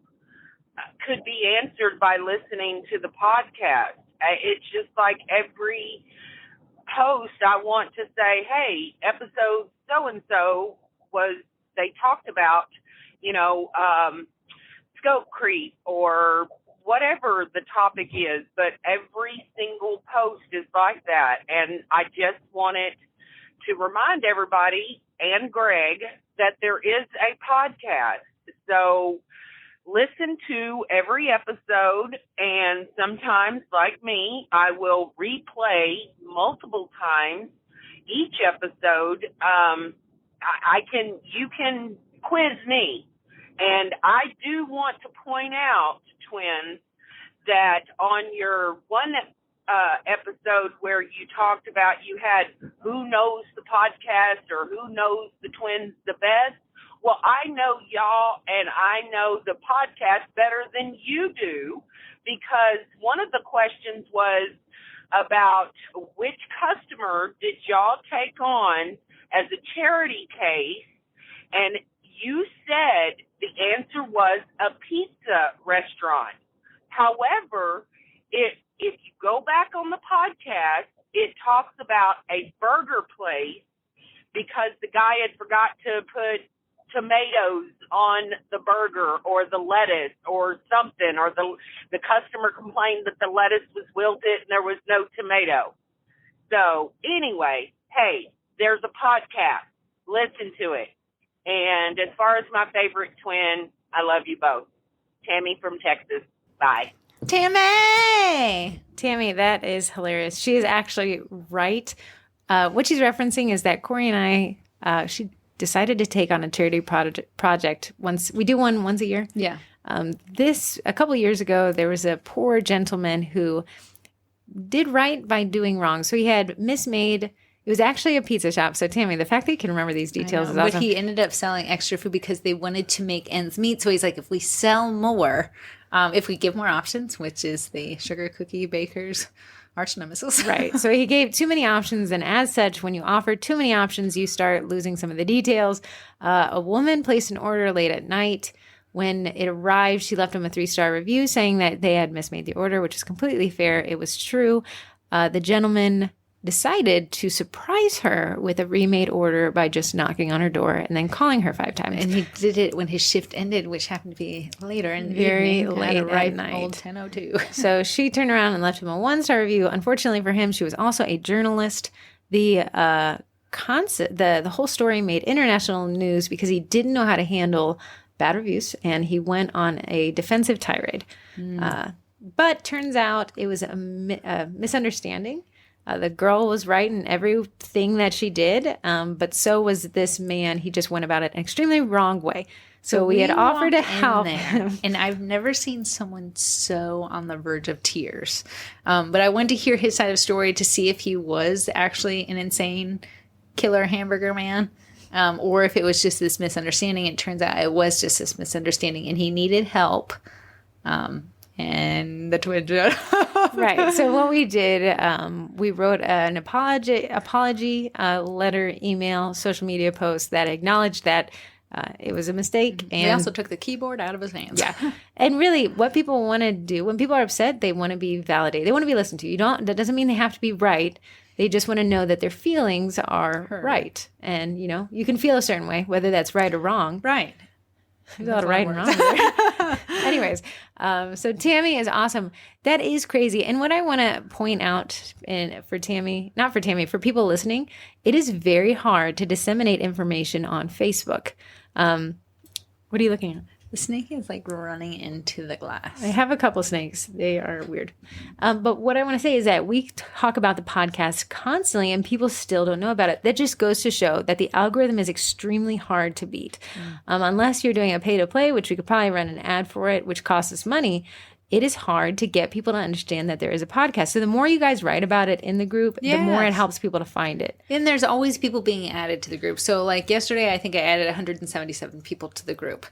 Speaker 4: could be answered by listening to the podcast. It's just like every post, I want to say, hey, episode so-and-so they talked about, scope creep or whatever the topic is, but every single post is like that. And I just wanted to remind everybody and Greg that there is a podcast. So listen to every episode, and sometimes, like me, I will replay multiple times each episode. You can quiz me. And I do want to point out, twins, that on your one episode where you talked about you had who knows the podcast or who knows the twins the best. Well, I know y'all and I know the podcast better than you do, because one of the questions was about which customer did y'all take on as a charity case, and you said the answer was a pizza restaurant. However, if you go back on the podcast, it talks about a burger place because the guy had forgot to put tomatoes on the burger or the lettuce or something, or the customer complained that the lettuce was wilted and there was no tomato. So anyway, hey, there's a podcast. Listen to it. And as far as my favorite twin, I love you both. Tammy from Texas. Bye.
Speaker 1: Tammy, that is hilarious. She is actually right. What she's referencing is that Corey and I, she decided to take on a charity project once. We do one once a year.
Speaker 2: Yeah.
Speaker 1: A couple of years ago, there was a poor gentleman who did right by doing wrong. So he had mismade. It was actually a pizza shop. So, Tammy, the fact that you can remember these details is awesome.
Speaker 2: But he ended up selling extra food because they wanted to make ends meet. So he's like, if we sell more, if we give more options, which is the sugar cookie baker's arch nemesis.
Speaker 1: Right. So he gave too many options. And as such, when you offer too many options, you start losing some of the details. A woman placed an order late at night. When it arrived, she left him a 3-star review saying that they had mismade the order, which is completely fair. It was true. The gentleman decided to surprise her with a remade order by just knocking on her door and then calling her 5 times.
Speaker 2: And he did it when his shift ended, which happened to be later in the
Speaker 1: very
Speaker 2: evening,
Speaker 1: late at night.
Speaker 2: Old 10:02.
Speaker 1: So she turned around and left him a 1-star review. Unfortunately for him, she was also a journalist. The whole story made international news because he didn't know how to handle bad reviews, and he went on a defensive tirade. But turns out it was a misunderstanding. The girl was right in everything that she did, but so was this man. He just went about it an extremely wrong way. So we had offered to help him.
Speaker 2: And I've never seen someone so on the verge of tears. But I wanted to hear his side of the story to see if he was actually an insane killer hamburger man, or if it was just this misunderstanding. It turns out it was just this misunderstanding, and he needed help. And the twins did.
Speaker 1: Right. So what we did, we wrote an apology letter, email, social media post that acknowledged that it was a mistake. And
Speaker 2: we also took the keyboard out of his hands.
Speaker 1: Yeah. And really, what people want to do when people are upset, they want to be validated. They want to be listened to. That doesn't mean they have to be right. They just want to know that their feelings are right. And, you can feel a certain way, whether that's right or wrong.
Speaker 2: Right.
Speaker 1: There's a lot of right and wrong there. Anyways, so Tammy is awesome. That is crazy. And what I want to point out for people listening, it is very hard to disseminate information on Facebook. What are you looking at?
Speaker 2: The snake is like running into the glass.
Speaker 1: I have a couple snakes. They are weird. But what I want to say is that we talk about the podcast constantly and people still don't know about it. That just goes to show that the algorithm is extremely hard to beat. Unless you're doing a pay to play, which we could probably run an ad for it, which costs us money. It is hard to get people to understand that there is a podcast. So the more you guys write about it in the group, the more it helps people to find it.
Speaker 2: And there's always people being added to the group. So like yesterday, I think I added 177 people to the group.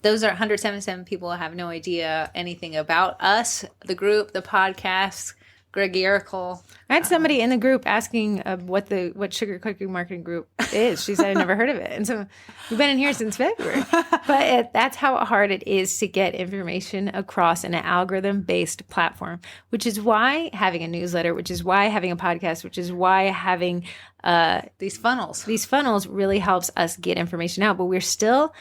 Speaker 2: Those are 177 people who have no idea anything about us, the group, the podcast. gregarical.
Speaker 1: I had somebody in the group asking what Sugar Cookie Marketing Group is. She said, I'd never heard of it. And so we've been in here since February. But that's how hard it is to get information across an algorithm-based platform, which is why having a newsletter, which is why having a podcast, which is why having
Speaker 2: these funnels
Speaker 1: really helps us get information out. But we're still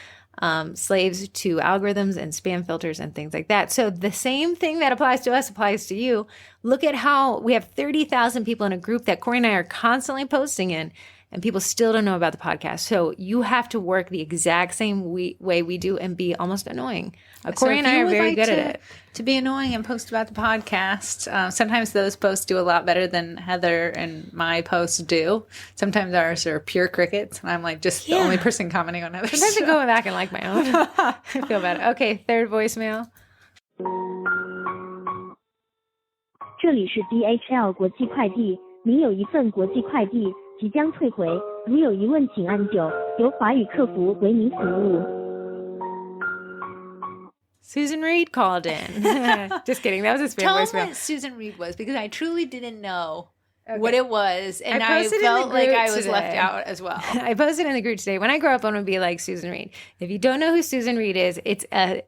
Speaker 1: slaves to algorithms and spam filters and things like that. So the same thing that applies to us applies to you. Look at how we have 30,000 people in a group that Corey and I are constantly posting in, and people still don't know about the podcast. So you have to work the exact same way we do and be almost annoying. Corey and I are very good at it.
Speaker 2: To be annoying and post about the podcast. Sometimes those posts do a lot better than Heather and my posts do. Sometimes ours are pure crickets. And I'm like just the only person commenting on Heather's.
Speaker 1: Sometimes I go back and like my own. I feel bad. Okay, third voicemail.
Speaker 5: 这里是 DHL 国际快递，您有一份国际快递即将退回，如有疑问请按9，由华语客服为您服务。
Speaker 1: Susan Reed called in. Just kidding. That was a spam
Speaker 2: Tell
Speaker 1: voicemail.
Speaker 2: them what Susan Reed was, because I truly didn't know what it was, and I
Speaker 1: posted in
Speaker 2: felt
Speaker 1: the
Speaker 2: like
Speaker 1: group
Speaker 2: I was
Speaker 1: today.
Speaker 2: left out as well.
Speaker 1: I posted in the group today. When I grow up, I want to be like Susan Reed. If you don't know who Susan Reed is, it's a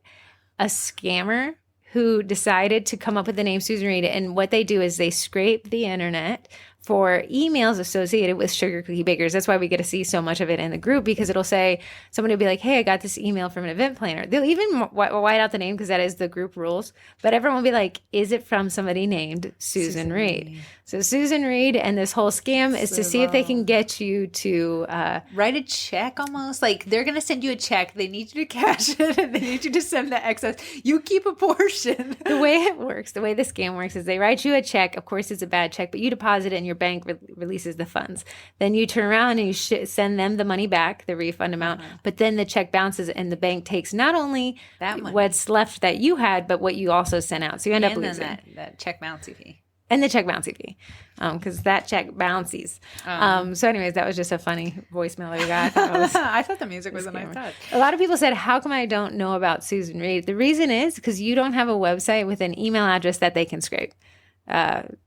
Speaker 1: scammer who decided to come up with the name Susan Reed. And what they do is they scrape the internet for emails associated with sugar cookie bakers. That's why we get to see so much of it in the group, because it'll say, somebody will be like, hey, I got this email from an event planner. They'll even white out the name because that is the group rules. But everyone will be like, is it from somebody named Susan Reed? So Susan Reed and this whole scam is to see if they can get you to
Speaker 2: write a check almost. Like they're going to send you a check. They need you to cash it and they need you to send the excess. You keep a portion.
Speaker 1: The way it works, the way the scam works is they write you a check. Of course, it's a bad check, but you deposit it and your bank releases the funds. Then you turn around and you send them the money back, the refund amount, but then the check bounces and the bank takes not only
Speaker 2: that money,
Speaker 1: what's left that you had, but what you also sent out. So you end up losing.
Speaker 2: And then that check bouncy fee.
Speaker 1: And the check bouncy fee, because that check bouncies. So anyways, that was just a funny voicemail that we got.
Speaker 2: I thought the music was a nice touch.
Speaker 1: A lot of people said, how come I don't know about Susan Reed? The reason is because you don't have a website with an email address that they can scrape.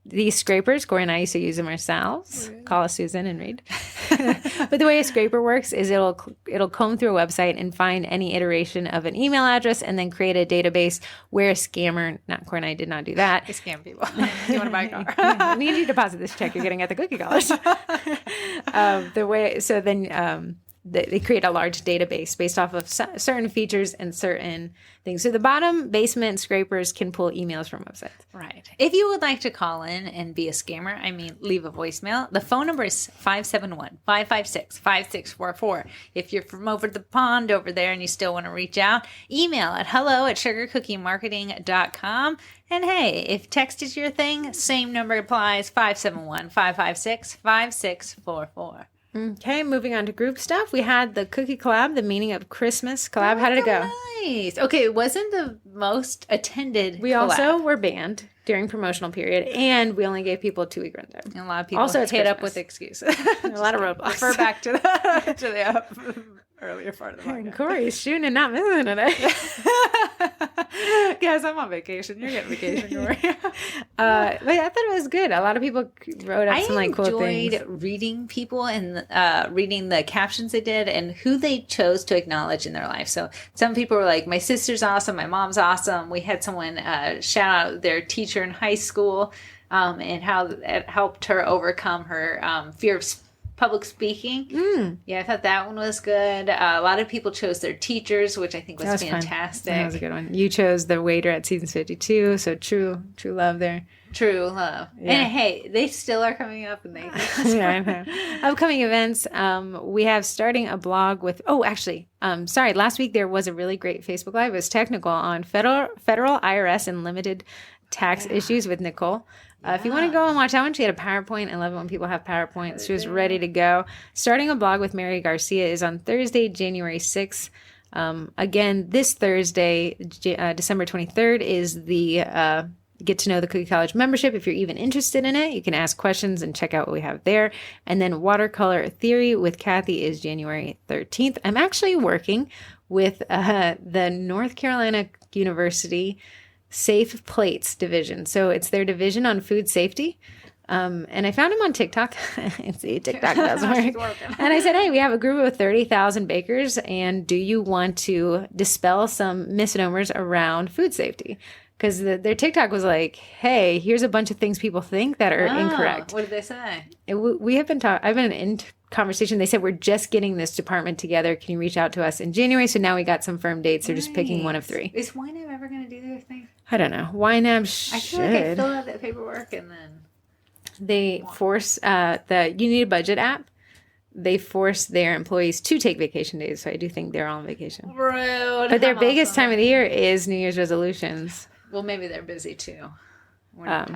Speaker 1: These scrapers, Corey and I used to use them ourselves. Call us Susan and Reed. But the way a scraper works is it'll comb through a website and find any iteration of an email address and then create a database where a scammer, not Corey and I did not do that.
Speaker 2: I scam people. Do you want to buy a car?
Speaker 1: We need you to deposit this check you're getting at the Cookie College. They create a large database based off of certain features and certain things. So the bottom basement scrapers can pull emails from websites.
Speaker 2: Right. If you would like to call in and be a scammer, leave a voicemail. The phone number is 571-556-5644. If you're from over the pond over there and you still want to reach out, email at hello@sugarcookiemarketing.com. And hey, if text is your thing, same number applies, 571-556-5644.
Speaker 1: Okay, moving on to group stuff. We had the cookie collab, the meaning of Christmas collab. How did it go?
Speaker 2: Nice. Okay, it wasn't the most attended
Speaker 1: We
Speaker 2: collab.
Speaker 1: also were banned during promotional period, and we only gave people a 2-week runtime.
Speaker 2: And a lot of people
Speaker 1: Also, it's
Speaker 2: hit up
Speaker 1: Christmas.
Speaker 2: with excuses.
Speaker 1: A lot of roadblocks.
Speaker 2: Refer back to the earlier part of the podcast.
Speaker 1: Corey's shooting and not missing today.
Speaker 2: Guys, I'm on vacation. You're getting vacation, Corey.
Speaker 1: But I thought it was good. A lot of people wrote up some cool things.
Speaker 2: I enjoyed reading people and reading the captions they did and who they chose to acknowledge in their life. So some people were like, my sister's awesome, my mom's awesome. We had someone shout out their teacher in high school and how it helped her overcome her fear of public speaking. Yeah, I thought that one was good. A lot of people chose their teachers, which I think was fantastic.
Speaker 1: That was a good one. You chose the waiter at Seasons 52, so true love there.
Speaker 2: True love. Yeah. And hey, they still are coming up and they
Speaker 1: yeah, I know. Upcoming events, we have starting a blog with last week there was a really great Facebook Live. It was technical on federal IRS and limited tax issues with Nicole. If you want to go and watch that one, she had a PowerPoint. I love it when people have PowerPoints. She was ready to go. Starting a blog with Mary Garcia is on Thursday, January 6th. Again, this Thursday, December 23rd, is the Get to Know the Cookie College membership. If you're even interested in it, you can ask questions and check out what we have there. And then Watercolor Theory with Kathy is January 13th. I'm actually working with the North Carolina University Safe Plates division. So it's their division on food safety. And I found him on TikTok. See, TikTok doesn't work. And I said, hey, we have a group of 30,000 bakers, and do you want to dispel some misnomers around food safety? Because their TikTok was like, hey, here's a bunch of things people think that are incorrect.
Speaker 2: What did they say?
Speaker 1: We have been I've been in conversation. They said, we're just getting this department together. Can you reach out to us in January? So now we got some firm dates. They're just picking one of 3.
Speaker 2: Is YNAB ever going to do their thing?
Speaker 1: I don't know. YNAB should.
Speaker 2: I feel like I fill out that paperwork and then...
Speaker 1: They force You Need a Budget app. They force their employees to take vacation days. So I do think they're all on vacation.
Speaker 2: Rude.
Speaker 1: But their biggest time of the year is New Year's resolutions.
Speaker 2: Well, maybe they're busy too.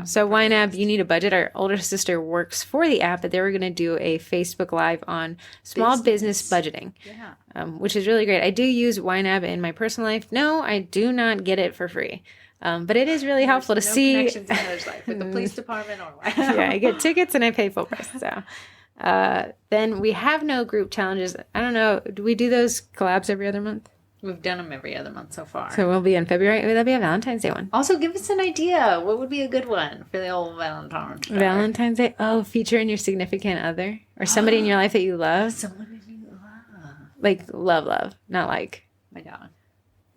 Speaker 1: So YNAB, You Need a Budget. Our older sister works for the app, but they were going to do a Facebook Live on small business budgeting, which is really great. I do use YNAB in my personal life. No, I do not get it for free. But it is really helpful to see
Speaker 2: connections in others' life with the police department or what.
Speaker 1: Yeah, I get tickets and I pay full price. So then we have no group challenges. I don't know. Do we do those collabs every other month?
Speaker 2: We've done them every other month so far.
Speaker 1: So we'll be in February. That'll be a Valentine's Day one.
Speaker 2: Also, give us an idea. What would be a good one for the old Valentine's Day?
Speaker 1: Valentine's Day? Oh, featuring your significant other or somebody in your life that you love.
Speaker 2: Someone that you love.
Speaker 1: Like love, not like
Speaker 2: my dog.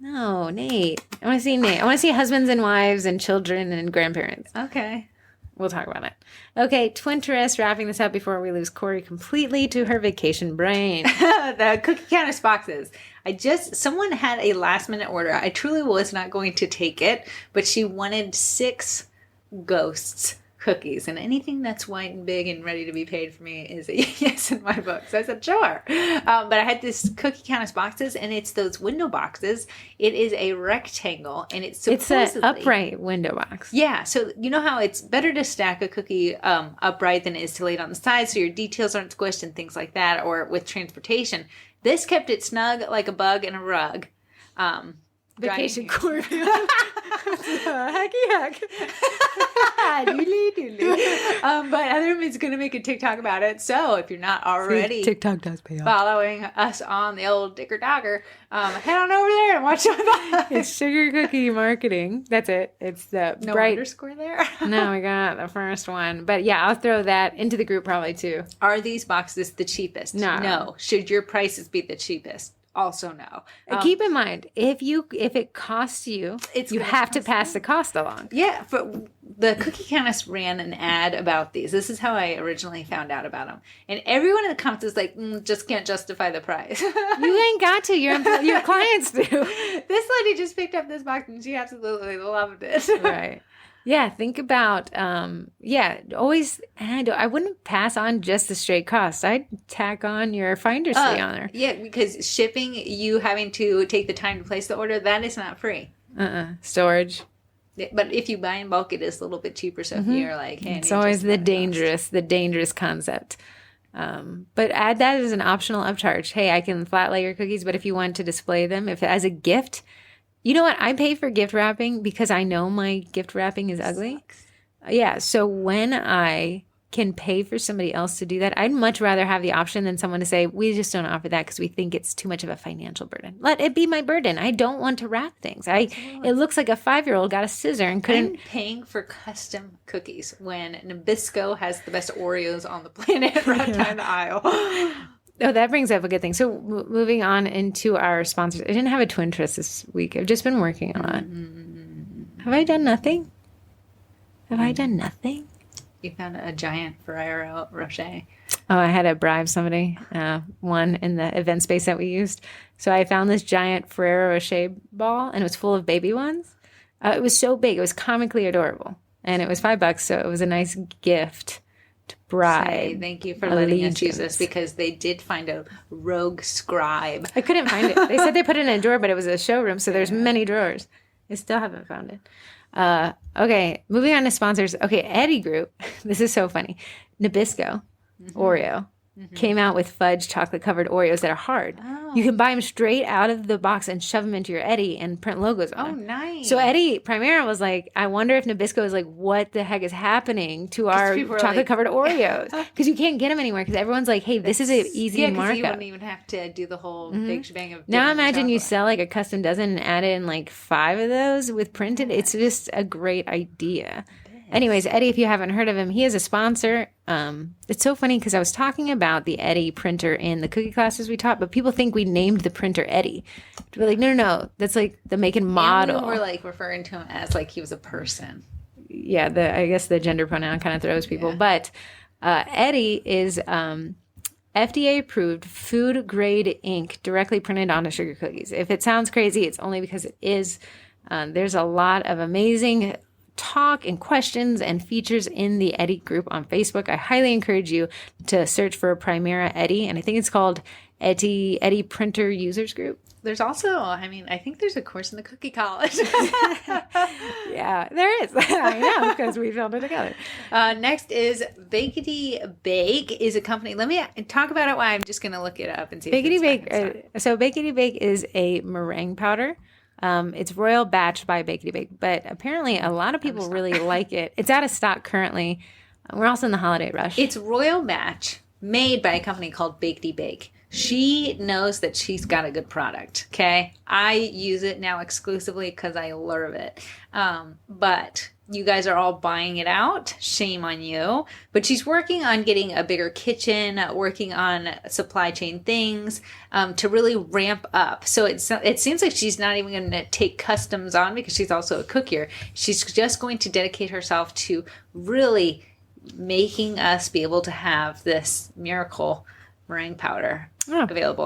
Speaker 1: No, Nate. I want to see Nate. I want to see husbands and wives and children and grandparents.
Speaker 2: Okay.
Speaker 1: We'll talk about it. Okay, Twinterests, wrapping this up before we lose Corey completely to her vacation brain.
Speaker 2: The cookie countess boxes. Someone had a last minute order. I truly was not going to take it, but she wanted 6 ghosts cookies, and anything that's white and big and ready to be paid for me is a yes in my book. So I said, sure. But I had this cookie countess boxes, and it's those window boxes. It is a rectangle, and it's
Speaker 1: an upright window box.
Speaker 2: Yeah. So you know how it's better to stack a cookie upright than it is to lay it on the side, so your details aren't squished and things like that, or with transportation. This kept it snug like a bug in a rug.
Speaker 1: Vacation Corey. Hacky hack.
Speaker 2: But Heather is going to make a TikTok about it. So if you're not already
Speaker 1: TikTok does pay off.
Speaker 2: Following us on the old Dicker Dogger, head on over there and watch it.
Speaker 1: It's sugar cookie marketing. That's it. It's the
Speaker 2: no
Speaker 1: bright
Speaker 2: underscore there.
Speaker 1: No, we got the first one. But yeah, I'll throw that into the group probably too.
Speaker 2: Are these boxes the cheapest? No. Should your prices be the cheapest? Also no.
Speaker 1: Keep in mind, if it costs you, you have to pass the cost along.
Speaker 2: Yeah, but the Cookie Countess ran an ad about these. This is how I originally found out about them. And everyone in the comments is like, just can't justify the price.
Speaker 1: You ain't got to. Your clients do.
Speaker 2: This lady just picked up this box and she absolutely loved it.
Speaker 1: Right. Yeah, think about, always, and I wouldn't pass on just the straight cost. I'd tack on your finder's fee on there.
Speaker 2: Yeah, because shipping, you having to take the time to place the order, that is not free.
Speaker 1: Storage.
Speaker 2: But if you buy in bulk, it is a little bit cheaper. So if you're like, hey,
Speaker 1: it's always the dangerous concept. But add that as an optional upcharge. Hey, I can flat lay your cookies, but if you want to display them, if as a gift. You know what? I pay for gift wrapping because I know my gift wrapping is ugly. Yeah. So when I can pay for somebody else to do that, I'd much rather have the option than someone to say, we just don't offer that because we think it's too much of a financial burden. Let it be my burden. I don't want to wrap things. It looks like a 5-year-old got a scissor and couldn't.
Speaker 2: I'm paying for custom cookies when Nabisco has the best Oreos on the planet right down the aisle.
Speaker 1: Oh, that brings up a good thing. So moving on into our sponsors. I didn't have a Twinterest this week. I've just been working a lot. Have I done nothing?
Speaker 2: You found a giant Ferrero Rocher.
Speaker 1: Oh, I had to bribe somebody, one in the event space that we used. So I found this giant Ferrero Rocher ball, and it was full of baby ones. It was so big. It was comically adorable. And it was $5, so it was a nice gift. Bribe.
Speaker 2: Thank you for letting us use this because they did find a rogue scribe.
Speaker 1: I couldn't find it. They said they put it in a drawer, but it was a showroom, so there's many drawers. I still haven't found it. Okay, moving on to sponsors. Okay, Eddie Group. This is so funny. Nabisco, Oreo, came out with fudge chocolate covered Oreos that are hard.
Speaker 2: Oh.
Speaker 1: You can buy them straight out of the box and shove them into your Eddie and print logos on them.
Speaker 2: Oh, nice.
Speaker 1: So Eddie Primera was like, I wonder if Nabisco is like, what the heck is happening to our chocolate covered Oreos? Because you can't get them anywhere because everyone's like, hey, this is an easy markup.
Speaker 2: You wouldn't even have to do the whole big shebang of
Speaker 1: now imagine you sell like a custom dozen and add in like 5 of those with printed. It's just a great idea. Anyways, Eddie, if you haven't heard of him, he is a sponsor. It's so funny because I was talking about the Eddie printer in the cookie classes we taught, but people think we named the printer Eddie. We're like, no. That's like the make and model.
Speaker 2: And we were like referring to him as like he was a person.
Speaker 1: Yeah, I guess the gender pronoun kind of throws people. Yeah. But Eddie is FDA approved food grade ink directly printed onto sugar cookies. If it sounds crazy, it's only because it is. There's a lot of amazing talk and questions and features in the Eddie group on Facebook. I highly encourage you to search for Primera Eddie, and I think it's called Eddie Printer Users Group.
Speaker 2: There's also, I think there's a course in the Cookie College.
Speaker 1: Yeah, there is. I know, because we filmed it together.
Speaker 2: Next is Bakety Bake is a company. Let me talk about it while I'm just going to look it up and see
Speaker 1: Bakety Bake. So Bakety Bake is a meringue powder. It's Royal Batch by Bakety Bake, but apparently a lot of people really like it. It's out of stock currently. We're also in the holiday rush.
Speaker 2: It's Royal Batch made by a company called Bakety Bake. She knows that she's got a good product, okay? I use it now exclusively because I love it. But you guys are all buying it out. Shame on you. But she's working on getting a bigger kitchen, working on supply chain things to really ramp up. So it seems like she's not even going to take customs on because she's also a cookier. She's just going to dedicate herself to really making us be able to have this miracle meringue powder available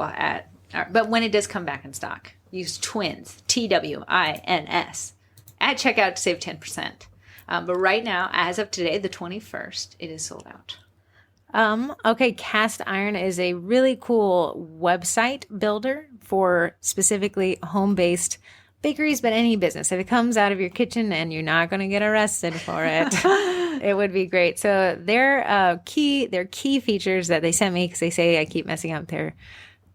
Speaker 2: but when it does come back in stock, use Twins, TWINS, at checkout to save 10%. But right now, as of today, the 21st, it is sold out.
Speaker 1: Okay, Cast Iron is a really cool website builder for specifically home-based bakeries, but any business. If it comes out of your kitchen and you're not going to get arrested for it, it would be great. So their key features that they sent me, because they say I keep messing up their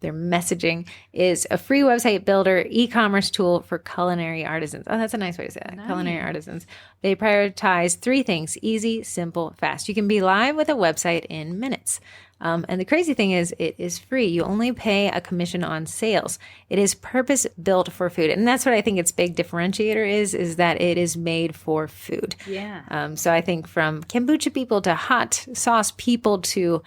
Speaker 1: messaging, is a free website builder, e-commerce tool for culinary artisans. Oh, that's a nice way to say that. Nice. Culinary artisans. They prioritize 3 things: easy, simple, fast. You can be live with a website in minutes. And the crazy thing is, it is free. You only pay a commission on sales. It is purpose built for food. And that's what I think its big differentiator is that it is made for food.
Speaker 2: Yeah.
Speaker 1: So I think from kombucha people to hot sauce people to,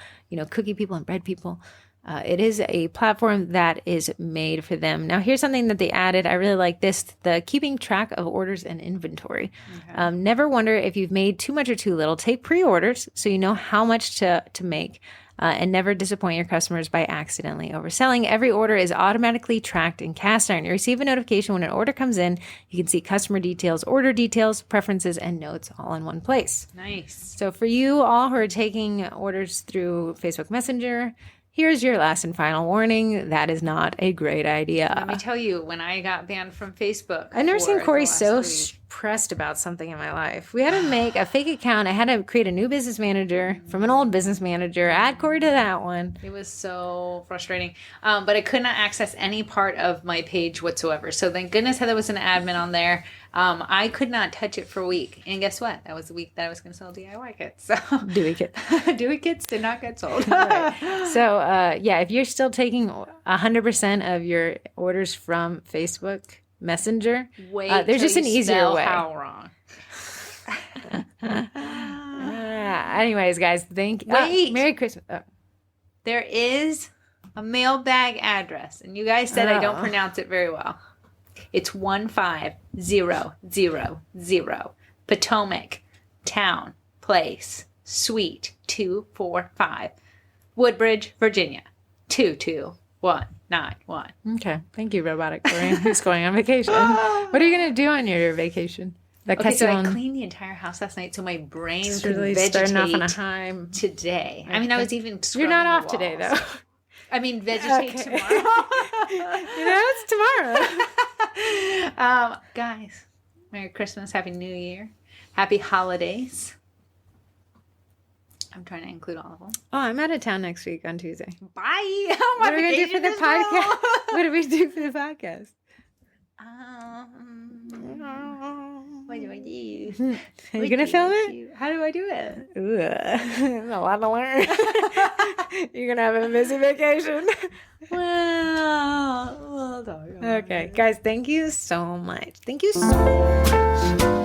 Speaker 1: cookie people and bread people, it is a platform that is made for them. Now, here's something that they added. I really like this: the keeping track of orders and inventory. Okay. Never wonder if you've made too much or too little. Take pre-orders so you know how much to make. And never disappoint your customers by accidentally overselling. Every order is automatically tracked in Cast Iron. You receive a notification when an order comes in. You can see customer details, order details, preferences, and notes all in one place.
Speaker 2: Nice.
Speaker 1: So for you all who are taking orders through Facebook Messenger, here's your last and final warning. That is not a great idea.
Speaker 2: Let me tell you, when I got banned from Facebook.
Speaker 1: I've never seen Corey so stressed about something in my life. We had to make a fake account. I had to create a new business manager from an old business manager, add Corey to that one.
Speaker 2: It was so frustrating. But I could not access any part of my page whatsoever. So thank goodness Heather was an admin on there. I could not touch it for a week. And guess what? That was the week that I was going to sell DIY kits. So
Speaker 1: Dewey kits.
Speaker 2: Dewey kits did not get sold.
Speaker 1: Right. So, if you're still taking 100% of your orders from Facebook Messenger, there's just an easier way.
Speaker 2: How wrong.
Speaker 1: Anyways, guys, Merry Christmas. Oh.
Speaker 2: There is a mailbag address, and you guys said I don't pronounce it very well. It's 15000 Potomac Town Place Suite 245 Woodbridge, Virginia 22191.
Speaker 1: Okay, thank you, robotic Corey, who's going on vacation. What are you going to do on your vacation?
Speaker 2: I cleaned the entire house last night so my brain could
Speaker 1: really
Speaker 2: vegetate
Speaker 1: starting off on a high
Speaker 2: today. I mean, I was even
Speaker 1: You're not off today, though.
Speaker 2: I mean, vegetate tomorrow.
Speaker 1: It's tomorrow.
Speaker 2: Guys, Merry Christmas, Happy New Year, Happy Holidays. I'm trying to include all of them.
Speaker 1: Oh, I'm out of town next week on Tuesday.
Speaker 2: Bye.
Speaker 1: What are we going to do for the podcast? What do we do for the podcast?
Speaker 2: What do I do?
Speaker 1: Are you going to film it?
Speaker 2: How do I do it?
Speaker 1: Ooh, there's a lot to learn. You're going to have a busy vacation.
Speaker 2: Well, we'll talk about
Speaker 1: Okay. Guys, thank you so much. Thank you so much.